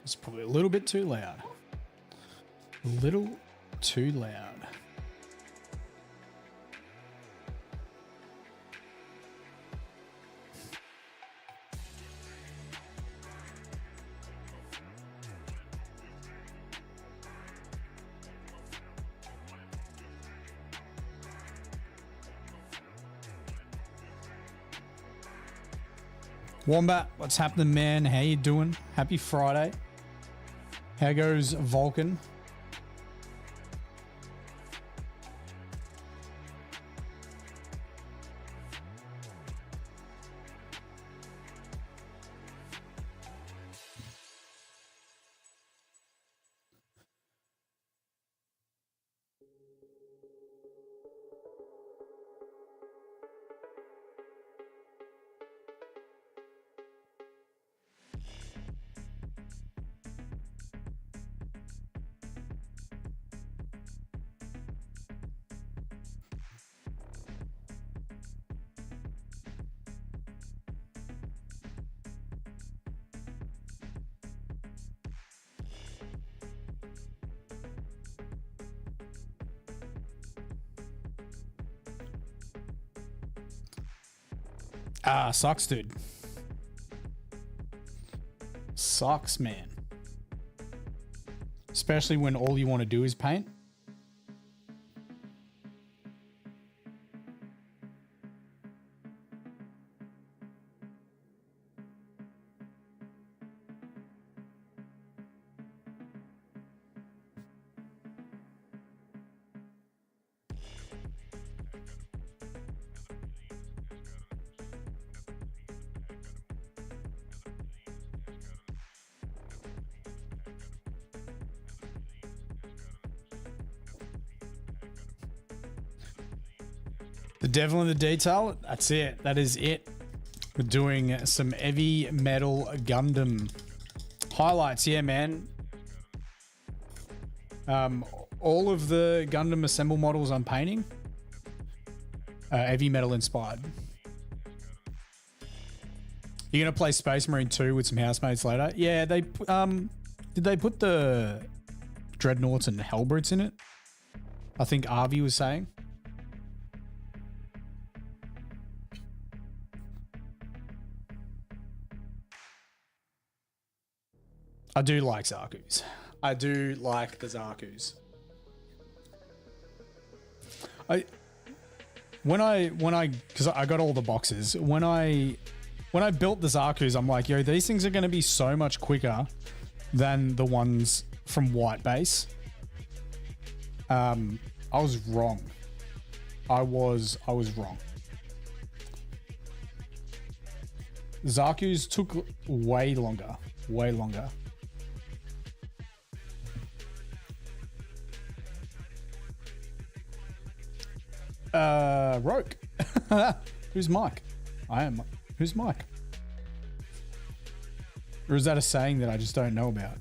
It's probably a little bit too loud. A little too loud. Wombat, what's happening, man? How you doing? Happy Friday. How goes Vulcan? Ah, sucks, dude. Sucks, man. Especially when all you want to do is paint. The devil in the detail, that's it. That is it. We're doing some heavy metal Gundam highlights. Yeah, man. All of the Gundam assemble models I'm painting heavy metal inspired. You're going to play Space Marine 2 with some housemates later? Yeah, they did they put the Dreadnoughts and Hellbrutes in it? I think Avi was saying. I do like Zaku's. I do like the Zaku's. Because I got all the boxes. When I built the Zaku's, I'm like, yo, these things are going to be so much quicker than the ones from White Base. I was wrong. I was wrong. Zaku's took way longer. Way longer. Roke. Who's Mike? I am. Who's Mike? Or is that a saying that I just don't know about?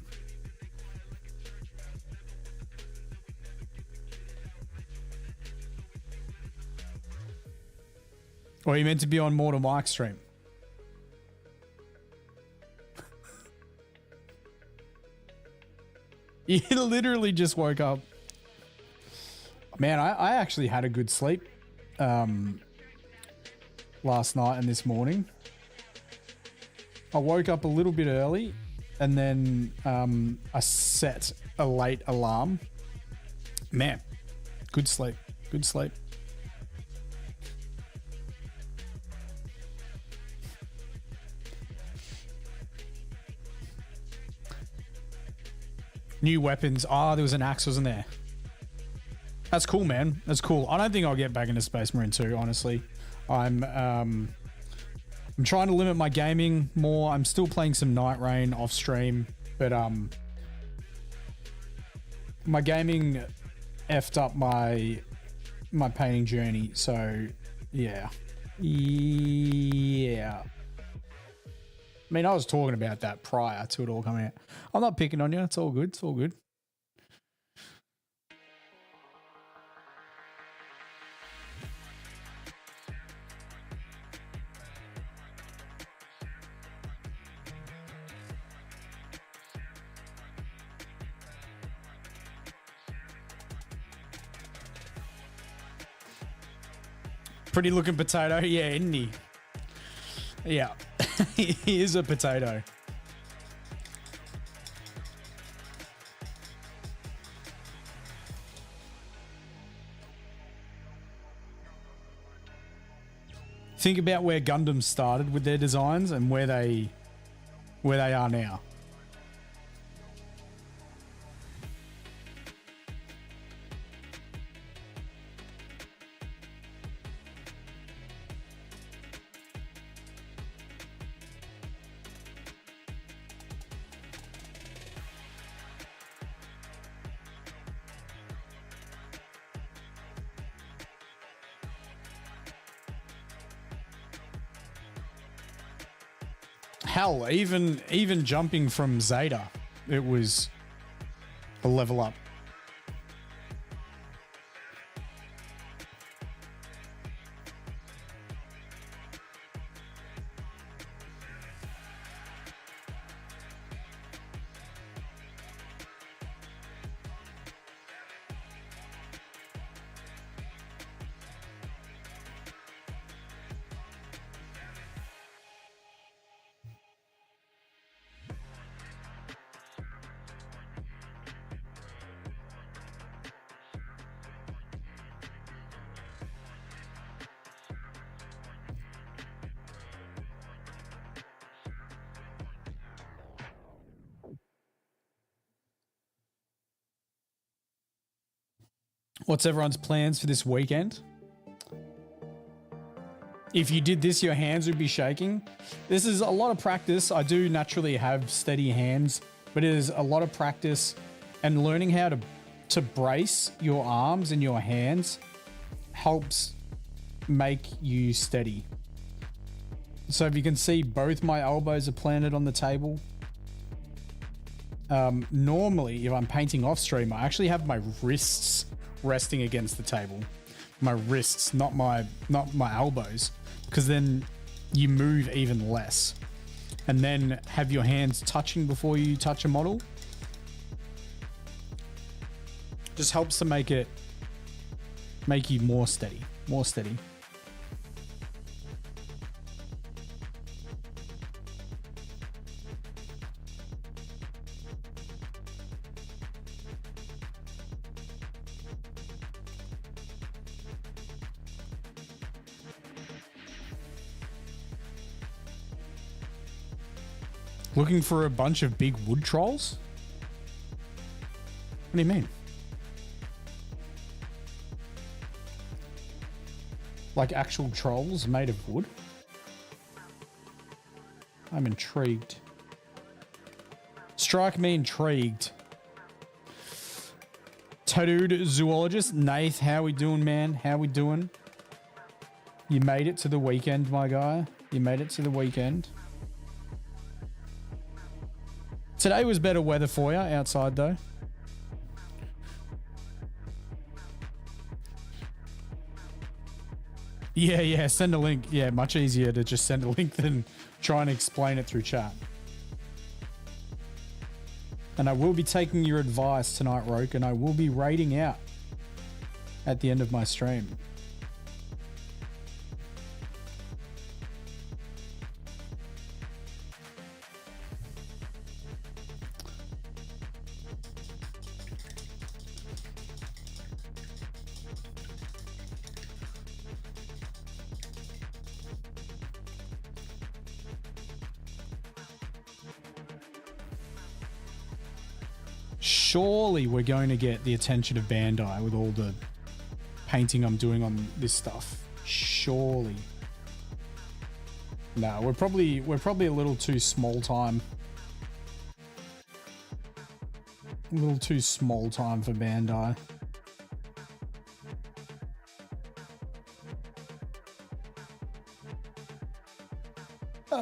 Or are you meant to be on more to Mike's stream? You literally just woke up. Man, I actually had a good sleep last night and this morning. I woke up a little bit early and then I set a late alarm. Man, good sleep. Good sleep. New weapons. Ah, there was an axe, wasn't there? That's cool, man. That's cool. I don't think I'll get back into Space Marine 2, honestly. I'm trying to limit my gaming more. I'm still playing some Night Rain off stream, but my gaming effed up my painting journey. So yeah. Yeah. I mean, I was talking about that prior to it all coming out. I'm not picking on you. It's all good. It's all good. Pretty looking potato. Yeah, isn't he? Yeah. He is a potato. Think about where Gundam started with their designs and where they are now. Hell, even jumping from Zeta, it was a level up. What's everyone's plans for this weekend? If you did this, your hands would be shaking. This is a lot of practice. I do naturally have steady hands, but it is a lot of practice and learning how to brace your arms and your hands helps make you steady. So if you can see, both my elbows are planted on the table. Normally, if I'm painting off stream, I actually have my wrists resting against the table. My wrists, not my elbows, because then you move even less. And then have your hands touching before you touch a model. Just helps to make you more steady. Looking for a bunch of big wood trolls? What do you mean? Like actual trolls made of wood? I'm intrigued. Strike me intrigued. Tattooed zoologist. Nath, how we doing, man? How we doing? You made it to the weekend, my guy. You made it to the weekend. Today was better weather for you outside though. Yeah, send a link. Yeah, much easier to just send a link than try and explain it through chat. And I will be taking your advice tonight, Roke, and I will be raiding out at the end of my stream. Surely we're going to get the attention of Bandai with all the painting I'm doing on this stuff. Surely. No, we're probably a little too small time. A little too small time for Bandai.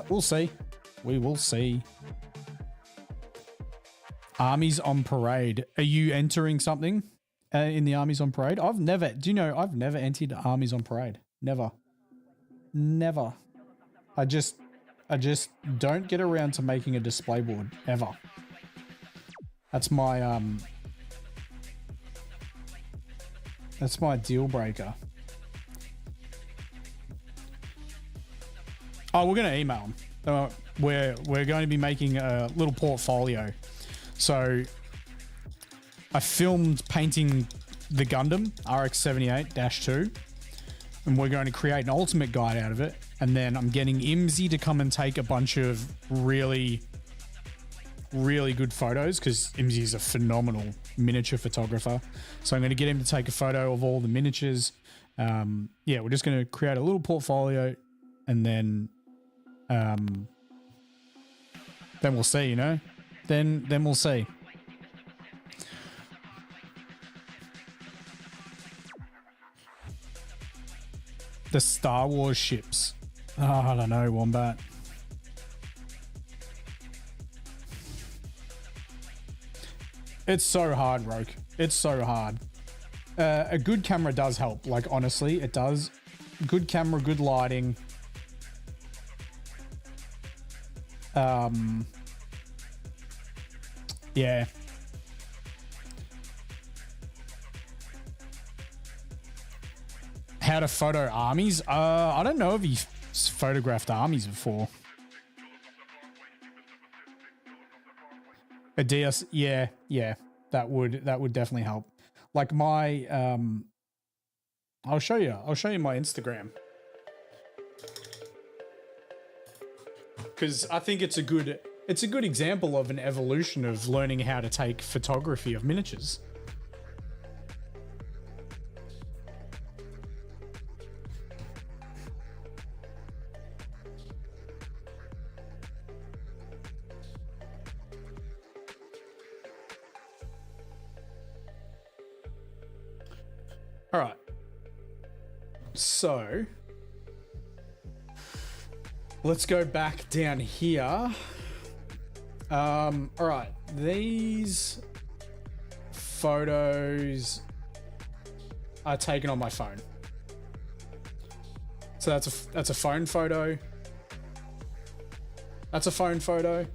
We'll see. We will see. Armies on Parade. Are you entering something in the Armies on Parade? I've never entered Armies on Parade. Never. I just don't get around to making a display board ever. That's my deal breaker. Oh, we're going to email them. We're going to be making a little portfolio. So I filmed painting the Gundam RX-78-2, and we're going to create an ultimate guide out of it. And then I'm getting Imzy to come and take a bunch of really, really good photos, because Imzy is a phenomenal miniature photographer. So I'm going to get him to take a photo of all the miniatures. Yeah, we're just going to create a little portfolio, and then we'll see, you know? Then we'll see. The Star Wars ships. Oh, I don't know, Wombat. It's so hard, Roke. It's so hard. A good camera does help. Like, honestly, it does. Good camera, good lighting. Yeah. How to photo armies? I don't know if he photographed armies before. A DS, yeah. That would definitely help. Like my, I'll show you my Instagram, because I think it's a good example of an evolution of learning how to take photography of miniatures. All right. So let's go back down here. All right. These photos are taken on my phone. So that's a phone photo. That's a phone photo.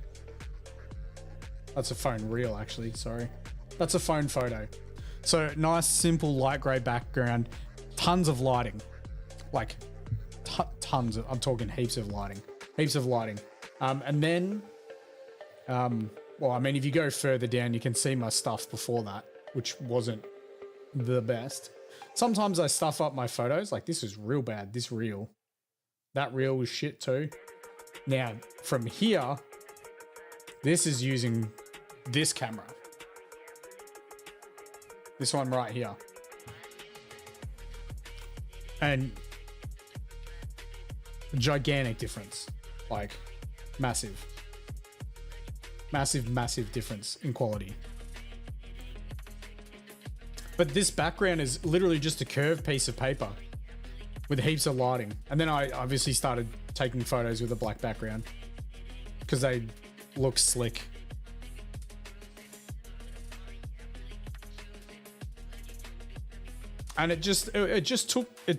That's a phone reel, actually. Sorry. That's a phone photo. So nice, simple, light gray background, tons of lighting, like tons of, I'm talking heaps of lighting. And then, well, I mean, if you go further down, you can see my stuff before that, which wasn't the best. Sometimes I stuff up my photos, like this is real bad, this reel. That reel was shit too. Now, from here, this is using this camera. This one right here. And gigantic difference. Like massive difference in quality. But this background is literally just a curved piece of paper with heaps of lighting. And then I obviously started taking photos with a black background because they look slick. And it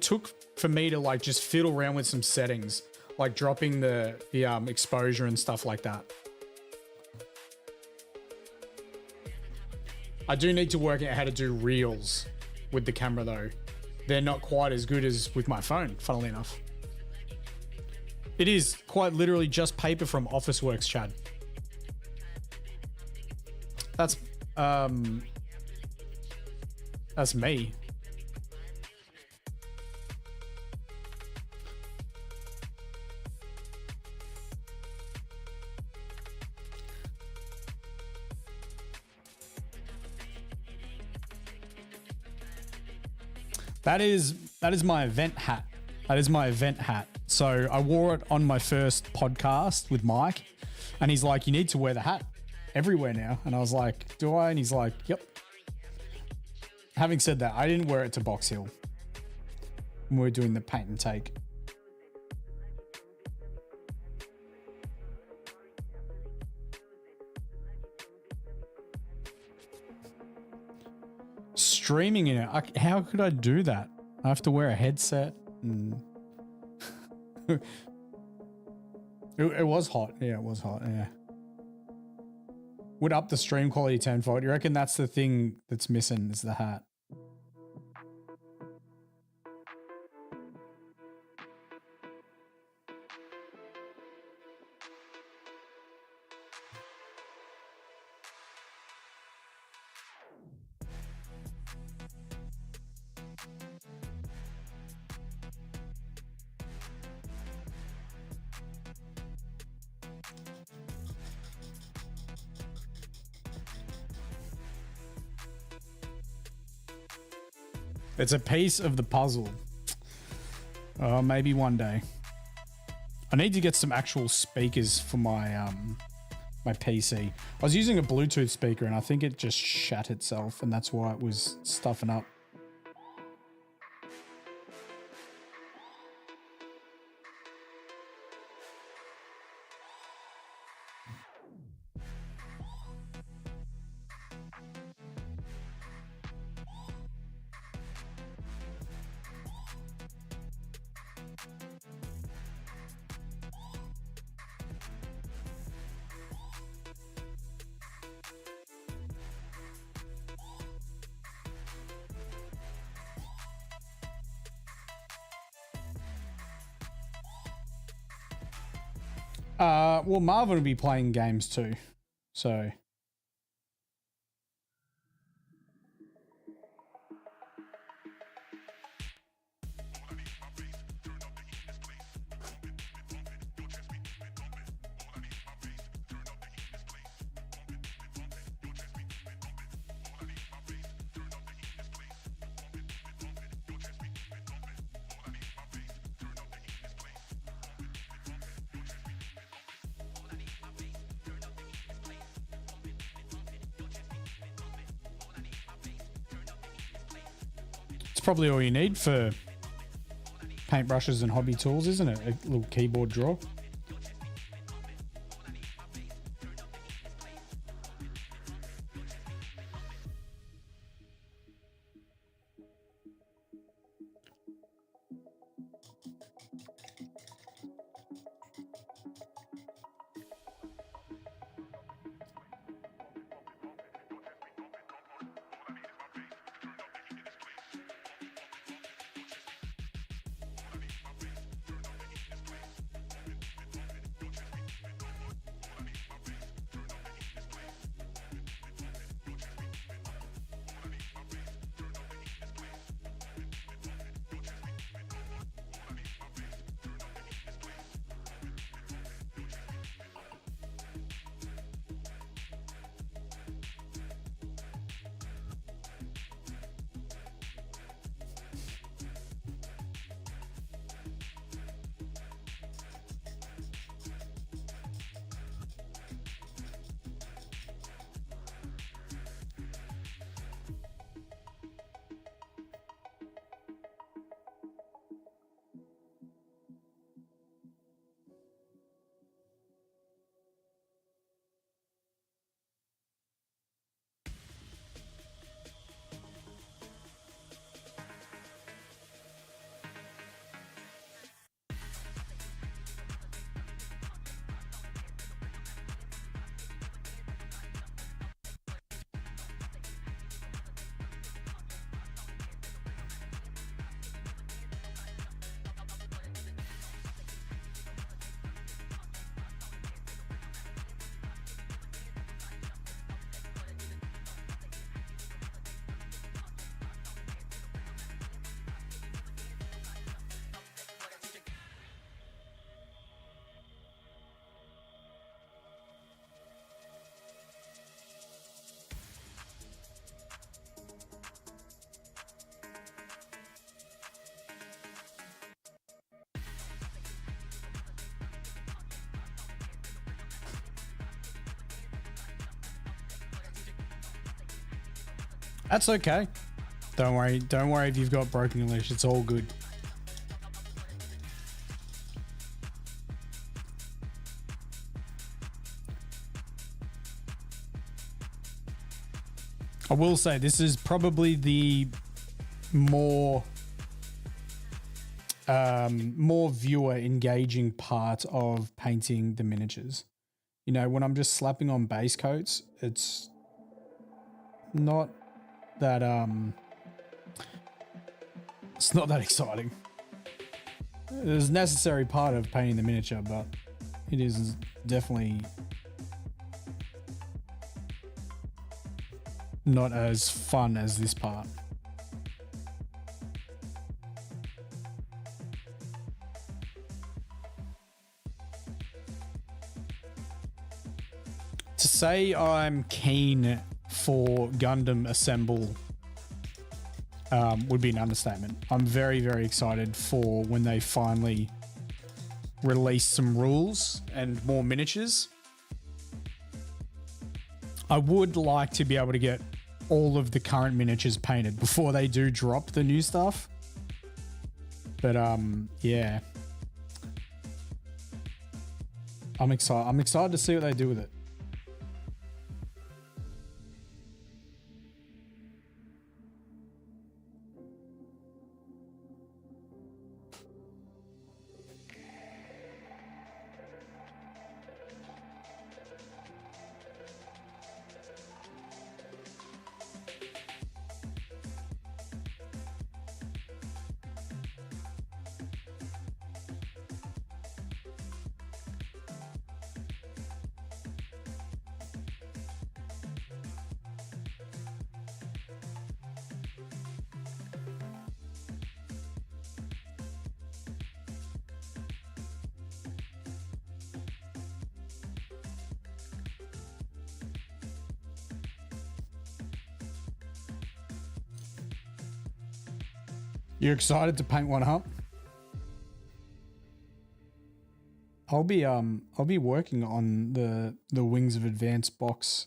took for me to like just fiddle around with some settings, like dropping the exposure and stuff like that. I do need to work out how to do reels with the camera though. They're not quite as good as with my phone, funnily enough. It is quite literally just paper from Officeworks, Chad. That's me. That is my event hat. That is my event hat. So I wore it on my first podcast with Mike, and he's like, "You need to wear the hat everywhere now." And I was like, "Do I?" And he's like, "Yep." Having said that, I didn't wear it to Box Hill when we were doing the paint and take. Streaming in it. How could I do that? I have to wear a headset. It was hot. Yeah, it was hot. Yeah. Would up the stream quality tenfold. You reckon that's the thing that's missing is the hat? It's a piece of the puzzle. Maybe one day. I need to get some actual speakers for my my PC. I was using a Bluetooth speaker and I think it just shat itself, and that's why it was stuffing up. Well, Marvin will be playing games too, so. Probably all you need for paintbrushes and hobby tools, isn't it? A little keyboard drawer. That's okay. Don't worry. Don't worry if you've got broken English. It's all good. I will say this is probably the more viewer engaging part of painting the miniatures. You know, when I'm just slapping on base coats, it's not that it's not that exciting. It's a necessary part of painting the miniature, but it is definitely not as fun as this part. To say I'm keen for Gundam Assemble would be an understatement. I'm very, very excited for when they finally release some rules and more miniatures. I would like to be able to get all of the current miniatures painted before they do drop the new stuff. But yeah. I'm excited. I'm excited to see what they do with it. You're excited to paint one up? I'll be working on the Wings of Advance box.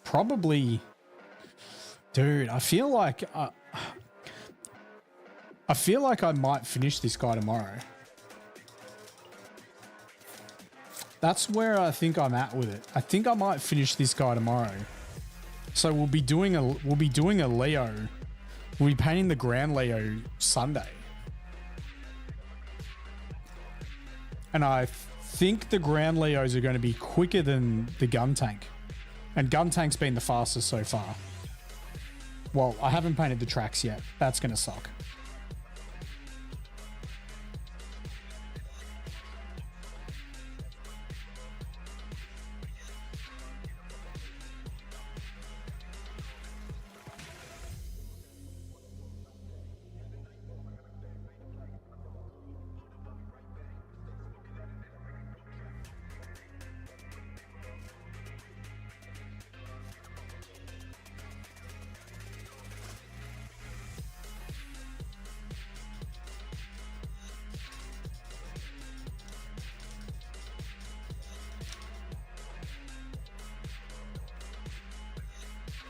Probably, dude. I feel like I might finish this guy tomorrow. That's where I think I'm at with it. I think I might finish this guy tomorrow. So we'll be doing a Leo. We'll be painting the Grand Leo Sunday. And I think the Grand Leos are going to be quicker than the Gun Tank. And Gun Tank's been the fastest so far. Well, I haven't painted the tracks yet. That's going to suck.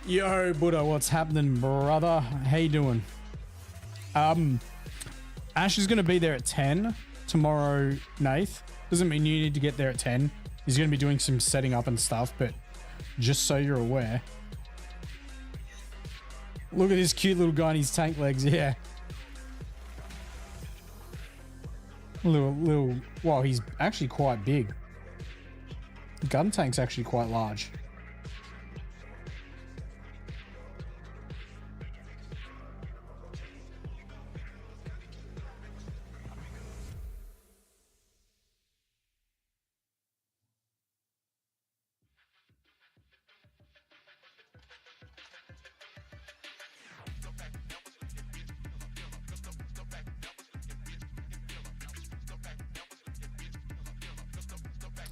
Yo, Buddha, what's happening, brother? How you doing? Ash is going to be there at 10 tomorrow, Nath. Doesn't mean you need to get there at 10. He's going to be doing some setting up and stuff, but just so you're aware. Look at this cute little guy in his tank legs, yeah. Little, well, he's actually quite big. Gun Tank's actually quite large.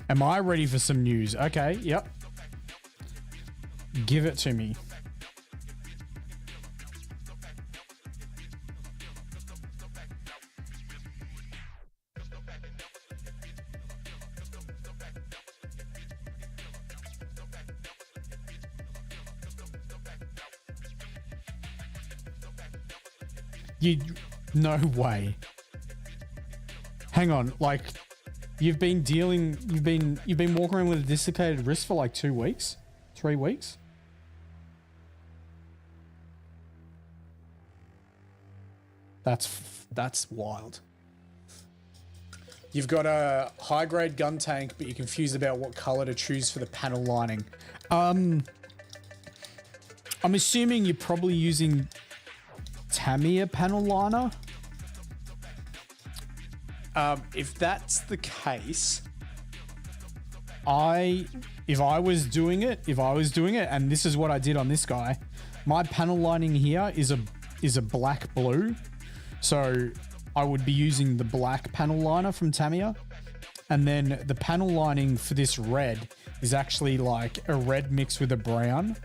Am I ready for some news? Okay, yep. Give it to me. No way. Hang on, like... You've been walking around with a dislocated wrist for like 2 weeks? 3 weeks? That's wild. You've got a high-grade gun tank, but you're confused about what color to choose for the panel lining. I'm assuming you're probably using Tamiya panel liner. If that's the case, if I was doing it, and this is what I did on this guy, my panel lining here is a black blue, so I would be using the black panel liner from Tamiya, and then the panel lining for this red is actually like a red mixed with a brown.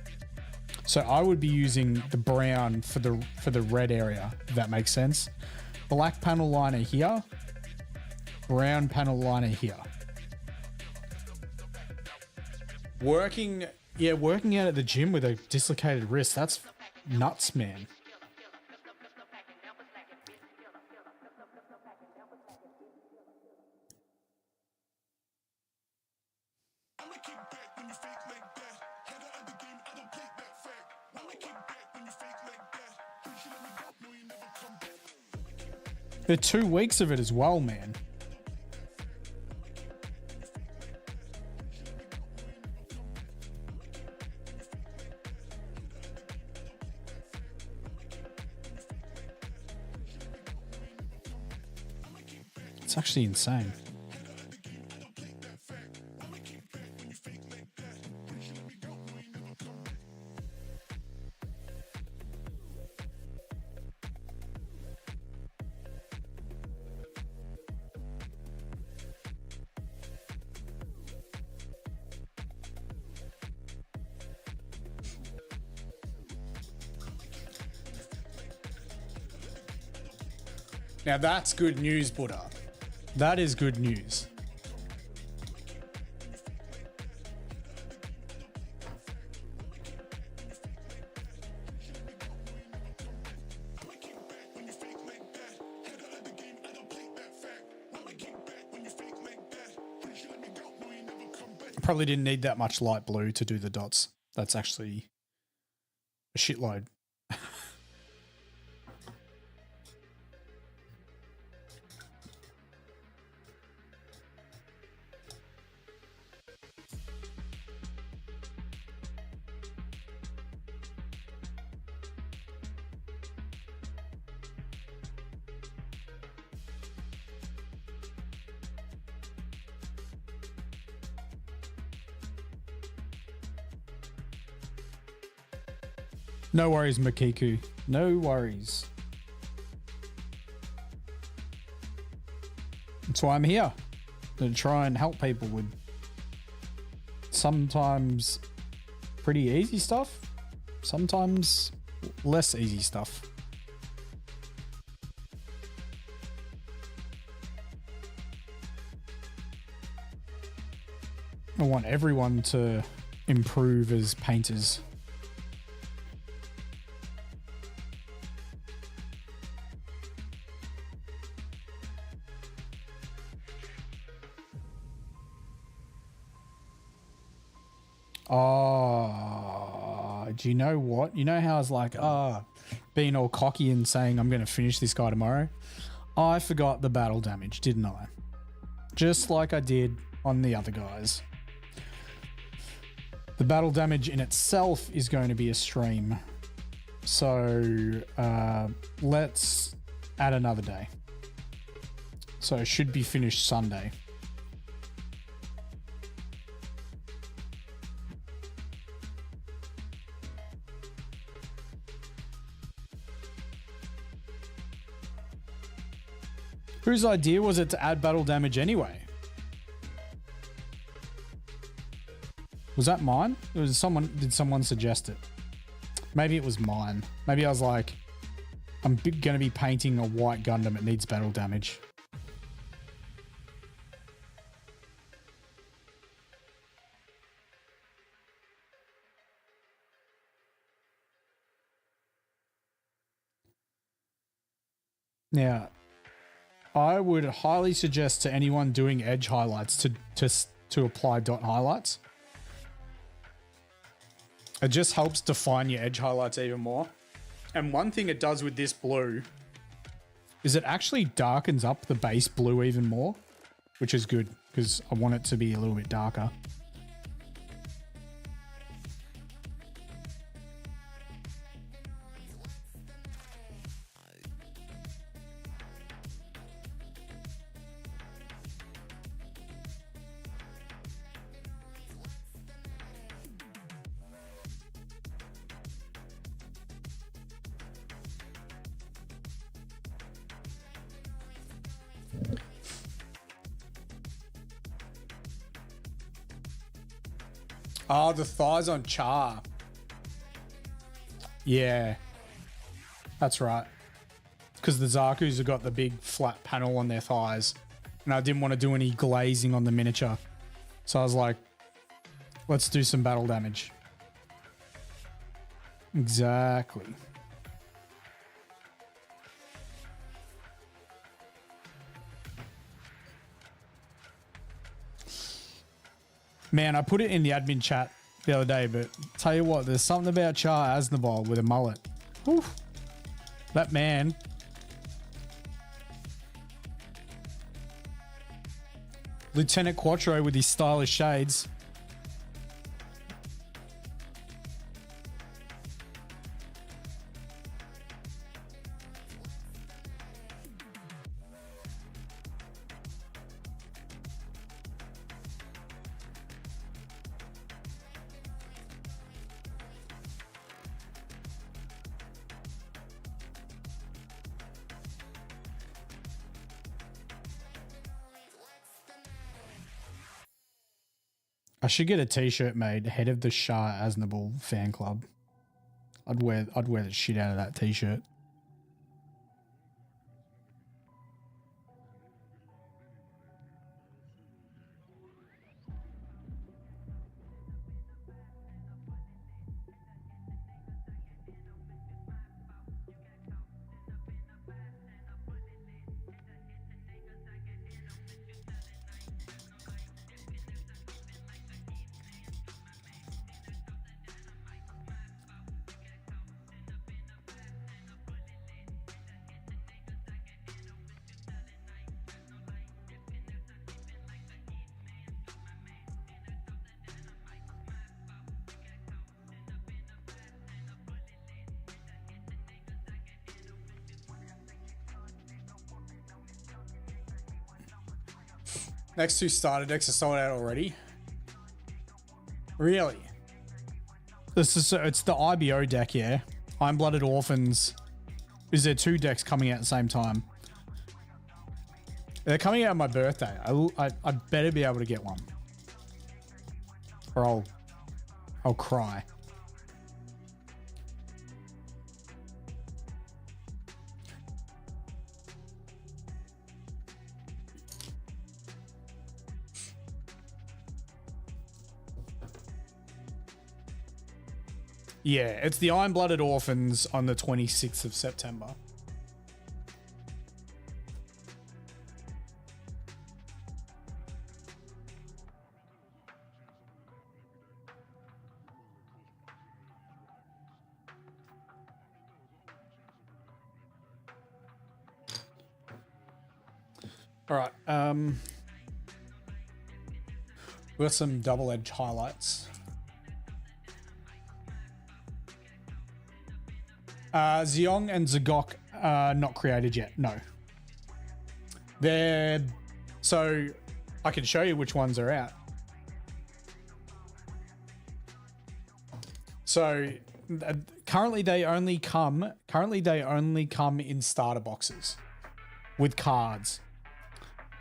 So I would be using the brown for the red area, if that makes sense. Black panel liner here, brown panel liner here. Working out at the gym with a dislocated wrist, that's nuts, man. There are 2 weeks of it as well, man. It's actually insane. Now that's good news, Buddha. That is good news. Probably didn't need that much light blue to do the dots. That's actually a shitload. No worries, Makiku. No worries. That's why I'm here. To try and help people with sometimes pretty easy stuff, sometimes less easy stuff. I want everyone to improve as painters. Oh, do you know what? You know how I was like, being all cocky and saying I'm going to finish this guy tomorrow? I forgot the battle damage, didn't I? Just like I did on the other guys. The battle damage in itself is going to be a stream. So let's add another day. So it should be finished Sunday. Whose idea was it to add battle damage anyway? Was that mine? It was someone. Did someone suggest it? Maybe it was mine. Maybe I was like, I'm going to be painting a white Gundam. It needs battle damage. Now, I would highly suggest to anyone doing edge highlights to apply dot highlights. It just helps define your edge highlights even more. And one thing it does with this blue is it actually darkens up the base blue even more, which is good because I want it to be a little bit darker. Oh, the thighs on Char. Yeah, that's right. Because the Zaku's have got the big flat panel on their thighs, and I didn't want to do any glazing on the miniature. So I was like, let's do some battle damage. Exactly. Man, I put it in the admin chat the other day, but tell you what, there's something about Char Aznavour with a mullet. Oof. That man. Lieutenant Quattro with his stylish shades. I should get a t-shirt made, head of the Shah Aznavour fan club. I'd wear the shit out of that t-shirt. Next two starter decks are sold out already. Really? It's the IBO deck, yeah. Iron-Blooded Orphans. Is there two decks coming out at the same time? They're coming out on my birthday. I better be able to get one, or I'll cry. Yeah, it's the Iron-Blooded Orphans on the 26th of September. All right. We've got some double-edged highlights. Zeong and Zagok are not created yet. No. So I can show you which ones are out. So currently they only come in starter boxes with cards.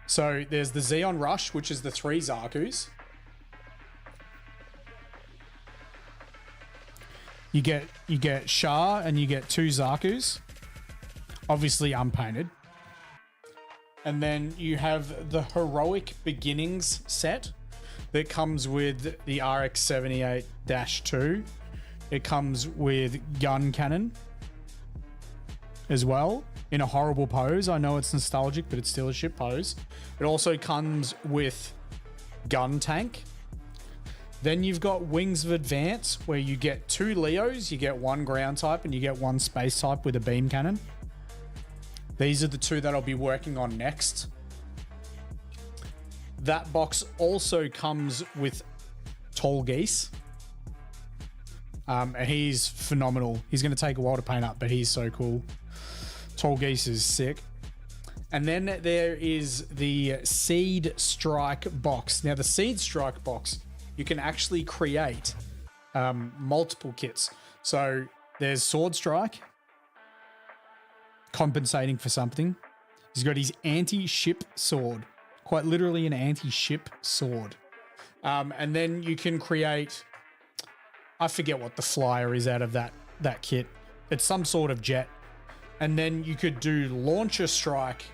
So there's the Xeon Rush, which is the 3 Zakus. You get Shah and you get 2 Zakus, obviously unpainted. And then you have the Heroic Beginnings set that comes with the RX-78-2. It comes with Gun Cannon as well in a horrible pose. I know it's nostalgic, but it's still a shit pose. It also comes with Gun Tank. Then you've got Wings of Advance, where you get 2 Leos, you get 1 ground type, and you get 1 space type with a beam cannon. These are the 2 that I'll be working on next. That box also comes with Tall Geese. And he's phenomenal. He's going to take a while to paint up, but he's so cool. Tall Geese is sick. And then there is the Seed Strike box. Now, the Seed Strike box, you can actually create multiple kits. So there's Sword Strike, compensating for something. He's got his anti-ship sword, quite literally an anti-ship sword. And then you can create, I forget what the flyer is out of that that kit. It's some sort of jet. And then you could do launcher strike,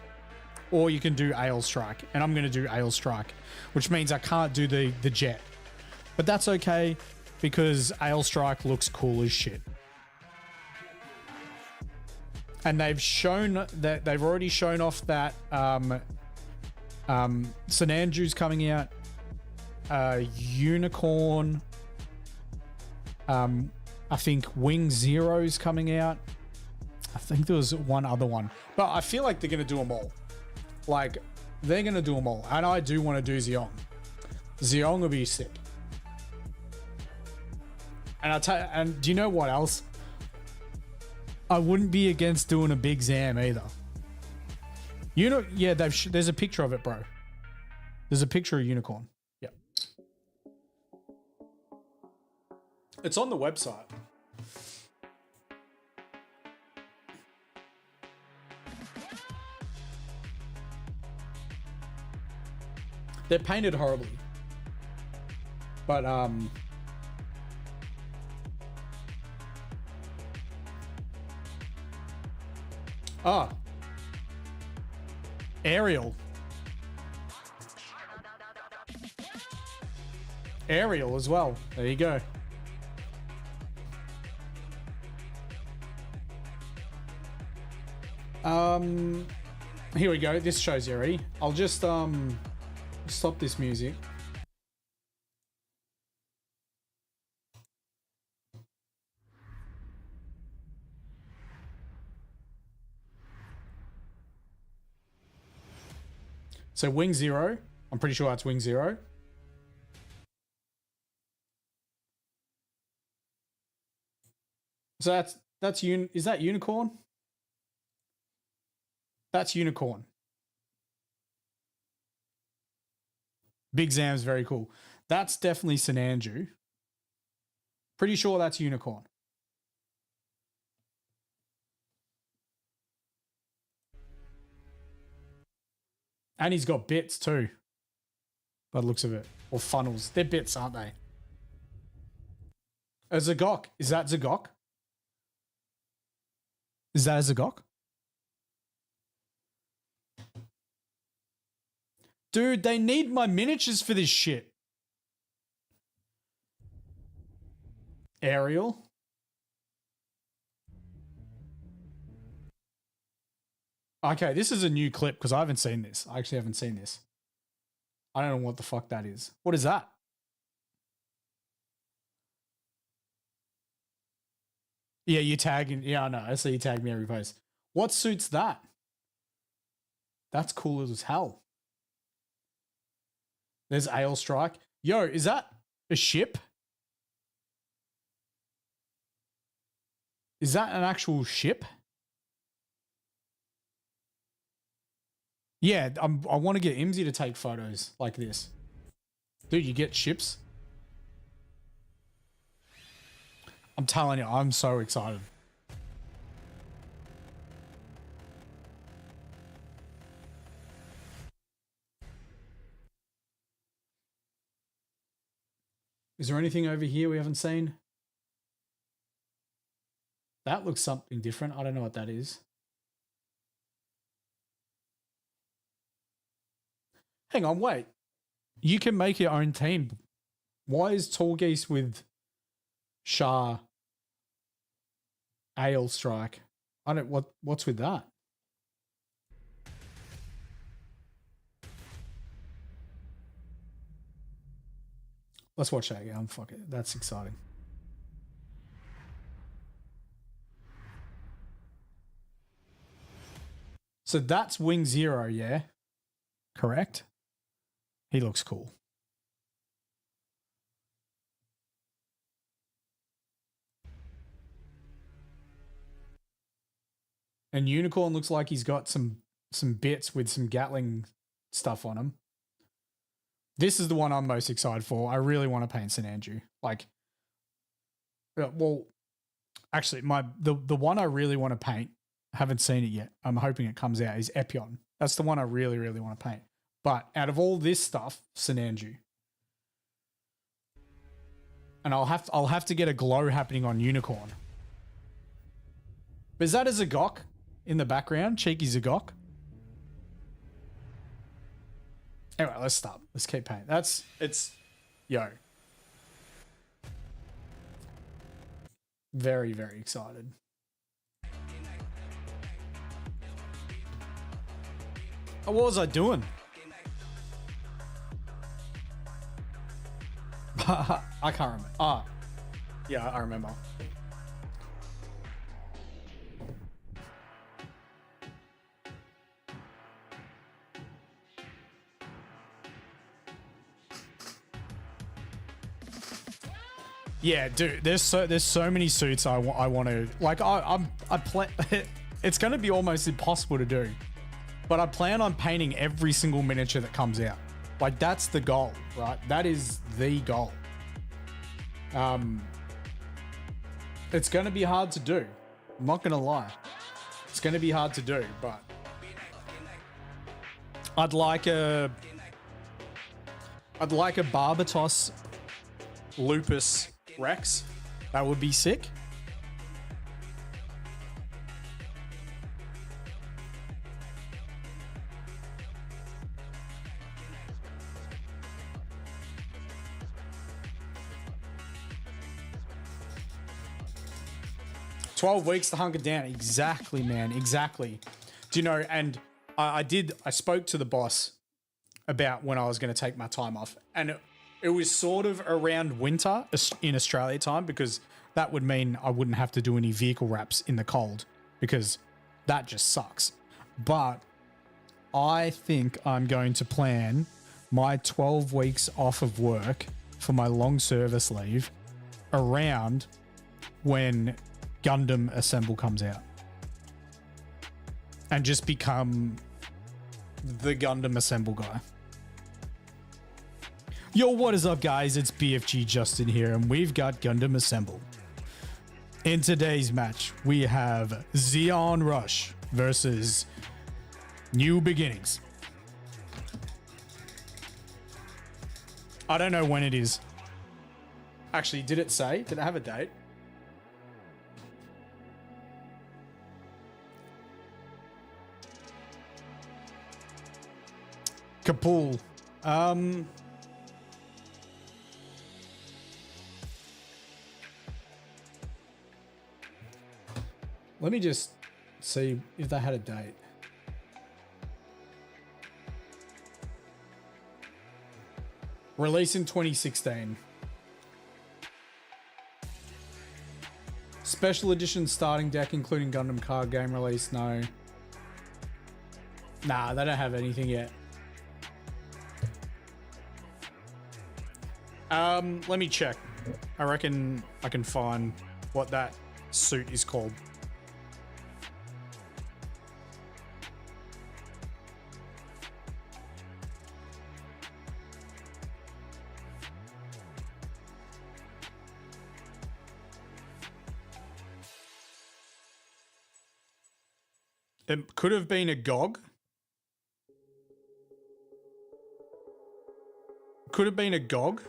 or you can do ale strike. And I'm going to do ale strike, which means I can't do the jet. But that's okay, because ale strike looks cool as shit. And they've shown that they've already shown off that Sinanju's coming out, Unicorn, I think Wing Zero's coming out. I think there was one other one, but I feel like they're going to do them all. Like, they're going to do them all. And I do want to do Zeong. Zeong will be sick. And do you know what else? I wouldn't be against doing a big Zam either. You know, yeah, there's a picture of it, bro. There's a picture of Unicorn. Yep. It's on the website. They're painted horribly. But, Ariel. Ariel as well. There you go. Here we go. This shows you already. I'll just stop this music. So Wing Zero, I'm pretty sure that's Wing Zero. So is that Unicorn? That's Unicorn. Big Zam's very cool. That's definitely Sinanju. Pretty sure that's Unicorn. And he's got bits too, by the looks of it. Or funnels. They're bits, aren't they? A Zagok. Is that Zagok? Is that a Zagok? Dude, they need my miniatures for this shit. Ariel. Okay, this is a new clip because I haven't seen this. I actually haven't seen this. I don't know what the fuck that is. What is that? Yeah, you tagging. Yeah, I know. I see you tag me every post. What suits that? That's cool as hell. There's Ale Strike. Yo, is that a ship? Is that an actual ship? Yeah, I want to get Imsy to take photos like this. Dude, you get ships? I'm telling you, I'm so excited. Is there anything over here we haven't seen? That looks something different. I don't know what that is. Hang on, wait. You can make your own team. Why is Tallgeese with Shah Ale Strike? I don't what's with that? Let's watch that again. Fuck it. That's exciting. So that's Wing Zero, yeah? Correct? He looks cool. And Unicorn looks like he's got some bits with some Gatling stuff on him. This is the one I'm most excited for. I really want to paint Sinanju. Like, well, actually, the one I really want to paint, I haven't seen it yet. I'm hoping it comes out, is Epion. That's the one I really, really want to paint. But out of all this stuff, Sinanju. And I'll have to get a glow happening on Unicorn. Is that a Zagok in the background? Cheeky Zagok. Anyway, let's stop. Let's keep paying. Yo. Very, very excited. Oh, what was I doing? I can't remember. Ah, yeah, I remember. Yeah, dude, there's so many suits I want to like. I plan. It's going to be almost impossible to do, but I plan on painting every single miniature that comes out. Like that's the goal, right? That is the goal. It's going to be hard to do. I'm not going to lie. It's going to be hard to do, but I'd like a Barbatos Lupus Rex. That would be sick. "12 weeks to hunker down." Exactly, man. Exactly. Do you know? And I spoke to the boss about when I was going to take my time off, and it was sort of around winter in Australia time, because that would mean I wouldn't have to do any vehicle wraps in the cold, because that just sucks. But I think I'm going to plan my 12 weeks off of work for my long service leave around when Gundam Assemble comes out, and just become the Gundam Assemble guy. Yo, what is up, guys? It's BFG Justin here, and we've got Gundam Assemble. In today's match, we have Zeon Rush versus New Beginnings. I don't know when it is. Actually, did it say? Did it have a date? Kapul. Let me just see if they had a date. Release in 2016. Special edition starting deck, including Gundam card game release. No. Nah, they don't have anything yet. Let me check. I reckon I can find what that suit is called. It could have been a GOG. Could have been a GOG.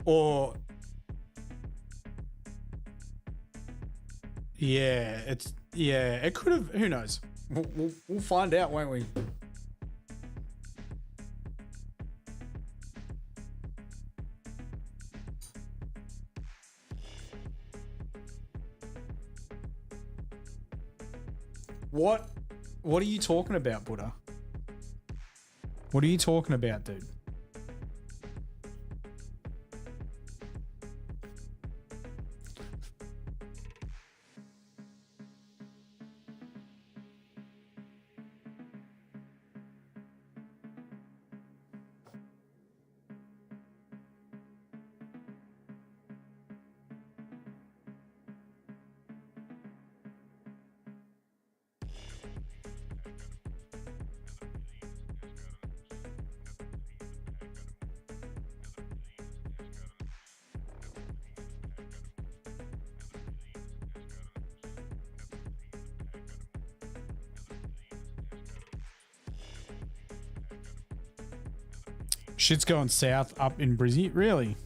Or yeah, it could have. Who knows? We'll find out, won't we? What are you talking about, Buddha? What are you talking about, dude? Shit's going south up in Brizzy. Really?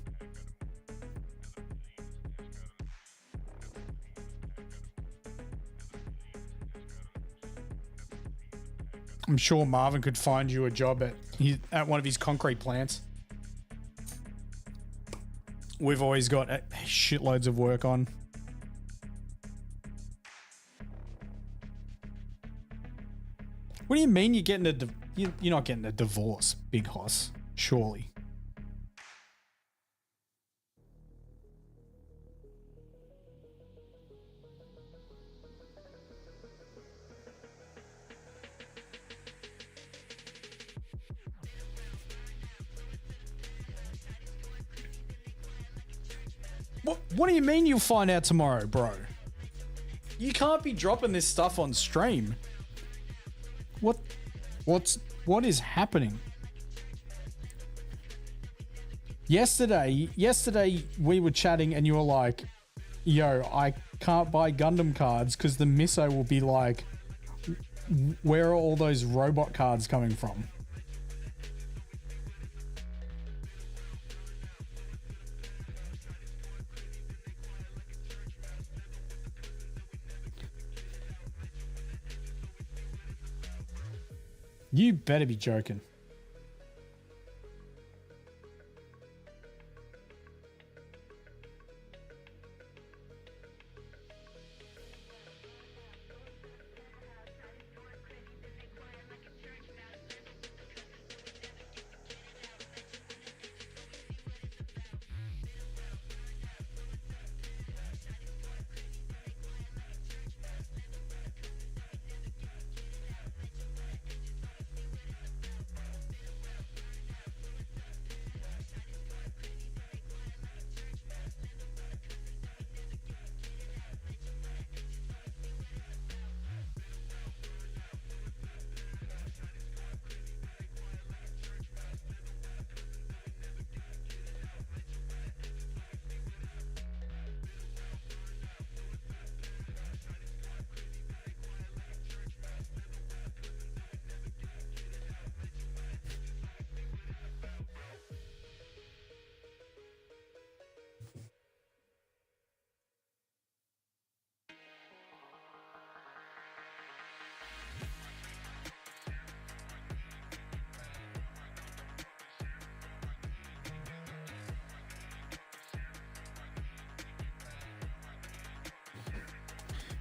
I'm sure Marvin could find you a job at one of his concrete plants. We've always got shitloads of work on. What do you mean you're getting you're not getting a divorce, Big Hoss? Surely. What do you mean you'll find out tomorrow, bro? You can't be dropping this stuff on stream. What is happening? Yesterday we were chatting and you were like, yo, I can't buy Gundam cards because the miso will be like, where are all those robot cards coming from? You better be joking.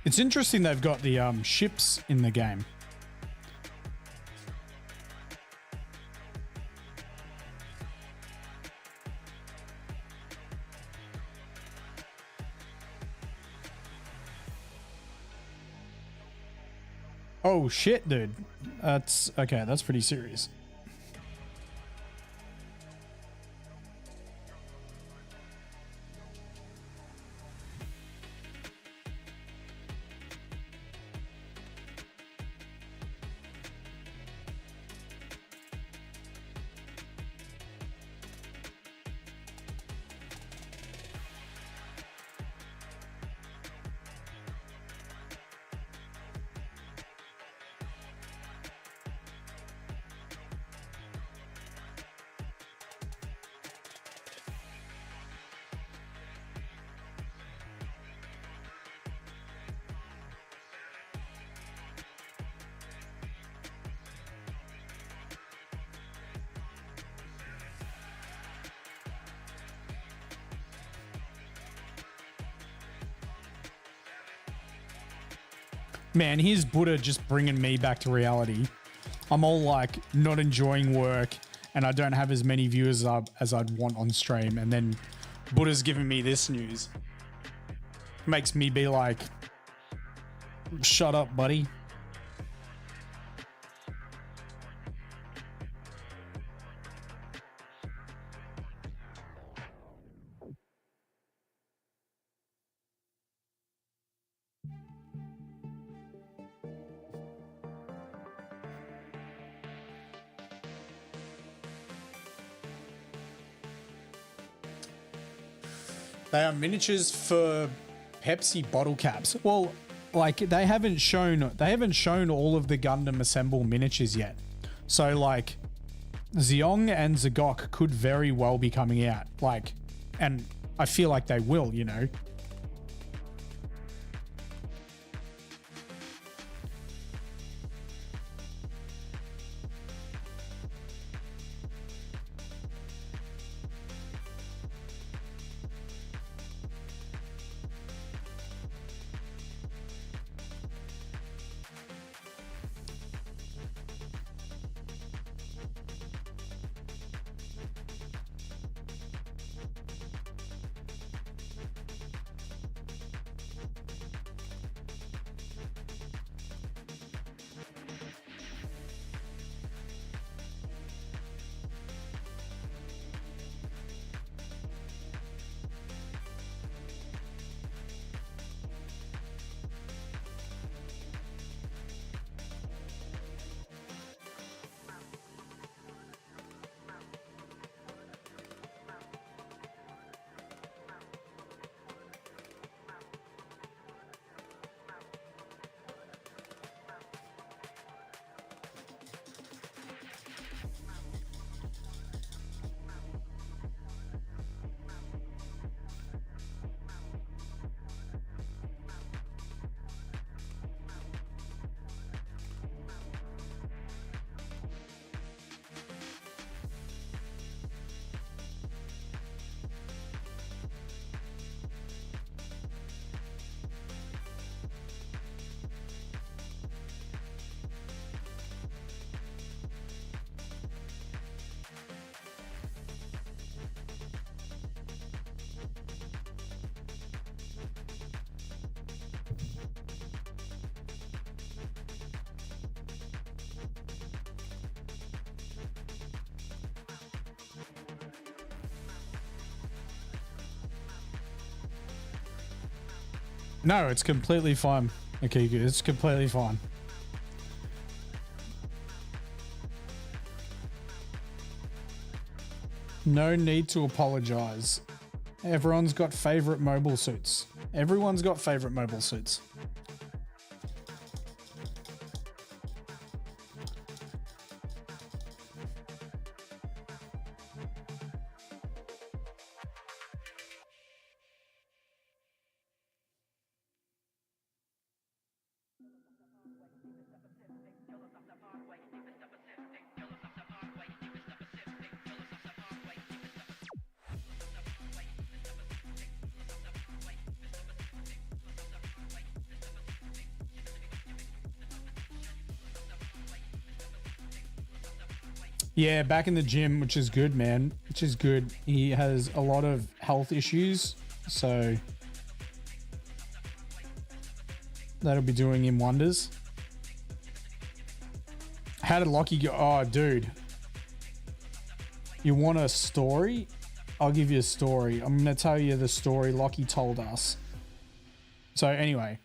It's interesting they've got the ships in the game. Oh shit, dude. That's okay, that's pretty serious. Man, here's Buddha just bringing me back to reality. I'm all like not enjoying work and I don't have as many viewers as I'd want on stream. And then Buddha's giving me this news. Makes me be like, shut up, buddy. They are miniatures for Pepsi bottle caps. Well, like they haven't shown all of the Gundam Assemble miniatures yet. So like Zeong and Zagok could very well be coming out. Like, and I feel like they will, you know. No, it's completely fine. Okay, good. It's completely fine. No need to apologize. Everyone's got favorite mobile suits. Everyone's got favorite mobile suits. Yeah, back in the gym, which is good, man. Which is good. He has a lot of health issues, so that'll be doing him wonders. How did Lockie go? Oh, dude. You want a story? I'll give you a story. I'm going to tell you the story Lockie told us. So anyway,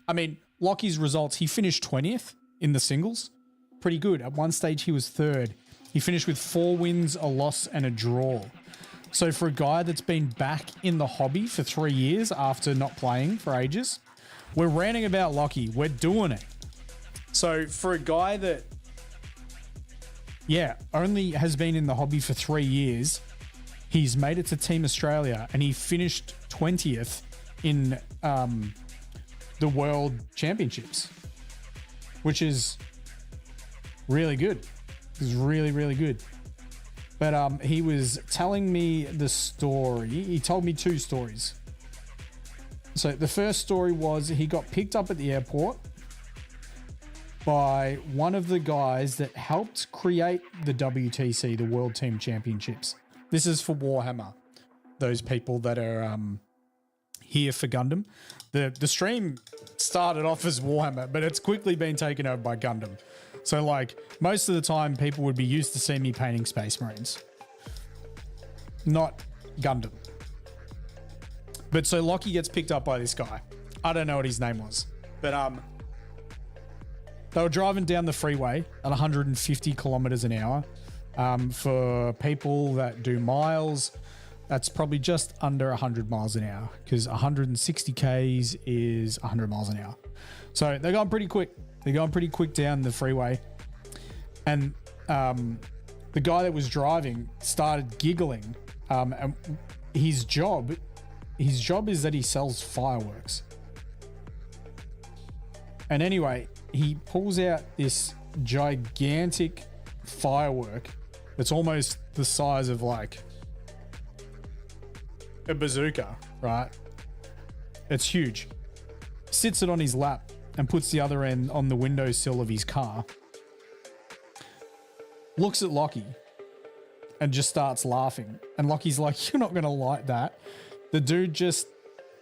I mean, Lockie's results, he finished 20th in the singles. Pretty good. At one stage, he was third. He finished with 4 wins, a loss, and a draw. So for a guy that's been back in the hobby for 3 years after not playing for ages, we're ranting about Lockie. We're doing it. So for a guy that, yeah, only has been in the hobby for 3 years, he's made it to Team Australia and he finished 20th in the World Championships, which is really good. It's really, really good. But he was telling me the story. He told me 2 stories. So the first story was he got picked up at the airport by one of the guys that helped create the WTC, the World Team Championships. This is for Warhammer. Those people that are here for Gundam. The stream started off as Warhammer, but it's quickly been taken over by Gundam. So like most of the time people would be used to seeing me painting Space Marines, not Gundam. But so Lockie gets picked up by this guy. I don't know what his name was, but they were driving down the freeway at 150 kilometers an hour. For people that do miles, that's probably just under 100 miles an hour because 160 Ks is 100 miles an hour. So they're going pretty quick. They're going pretty quick down the freeway. And the guy that was driving started giggling. And his job is that he sells fireworks. And anyway, he pulls out this gigantic firework that's almost the size of like a bazooka, right? It's huge. Sits it on his lap and puts the other end on the windowsill of his car. Looks at Lockie and just starts laughing. And Lockie's like, you're not going to like that. The dude just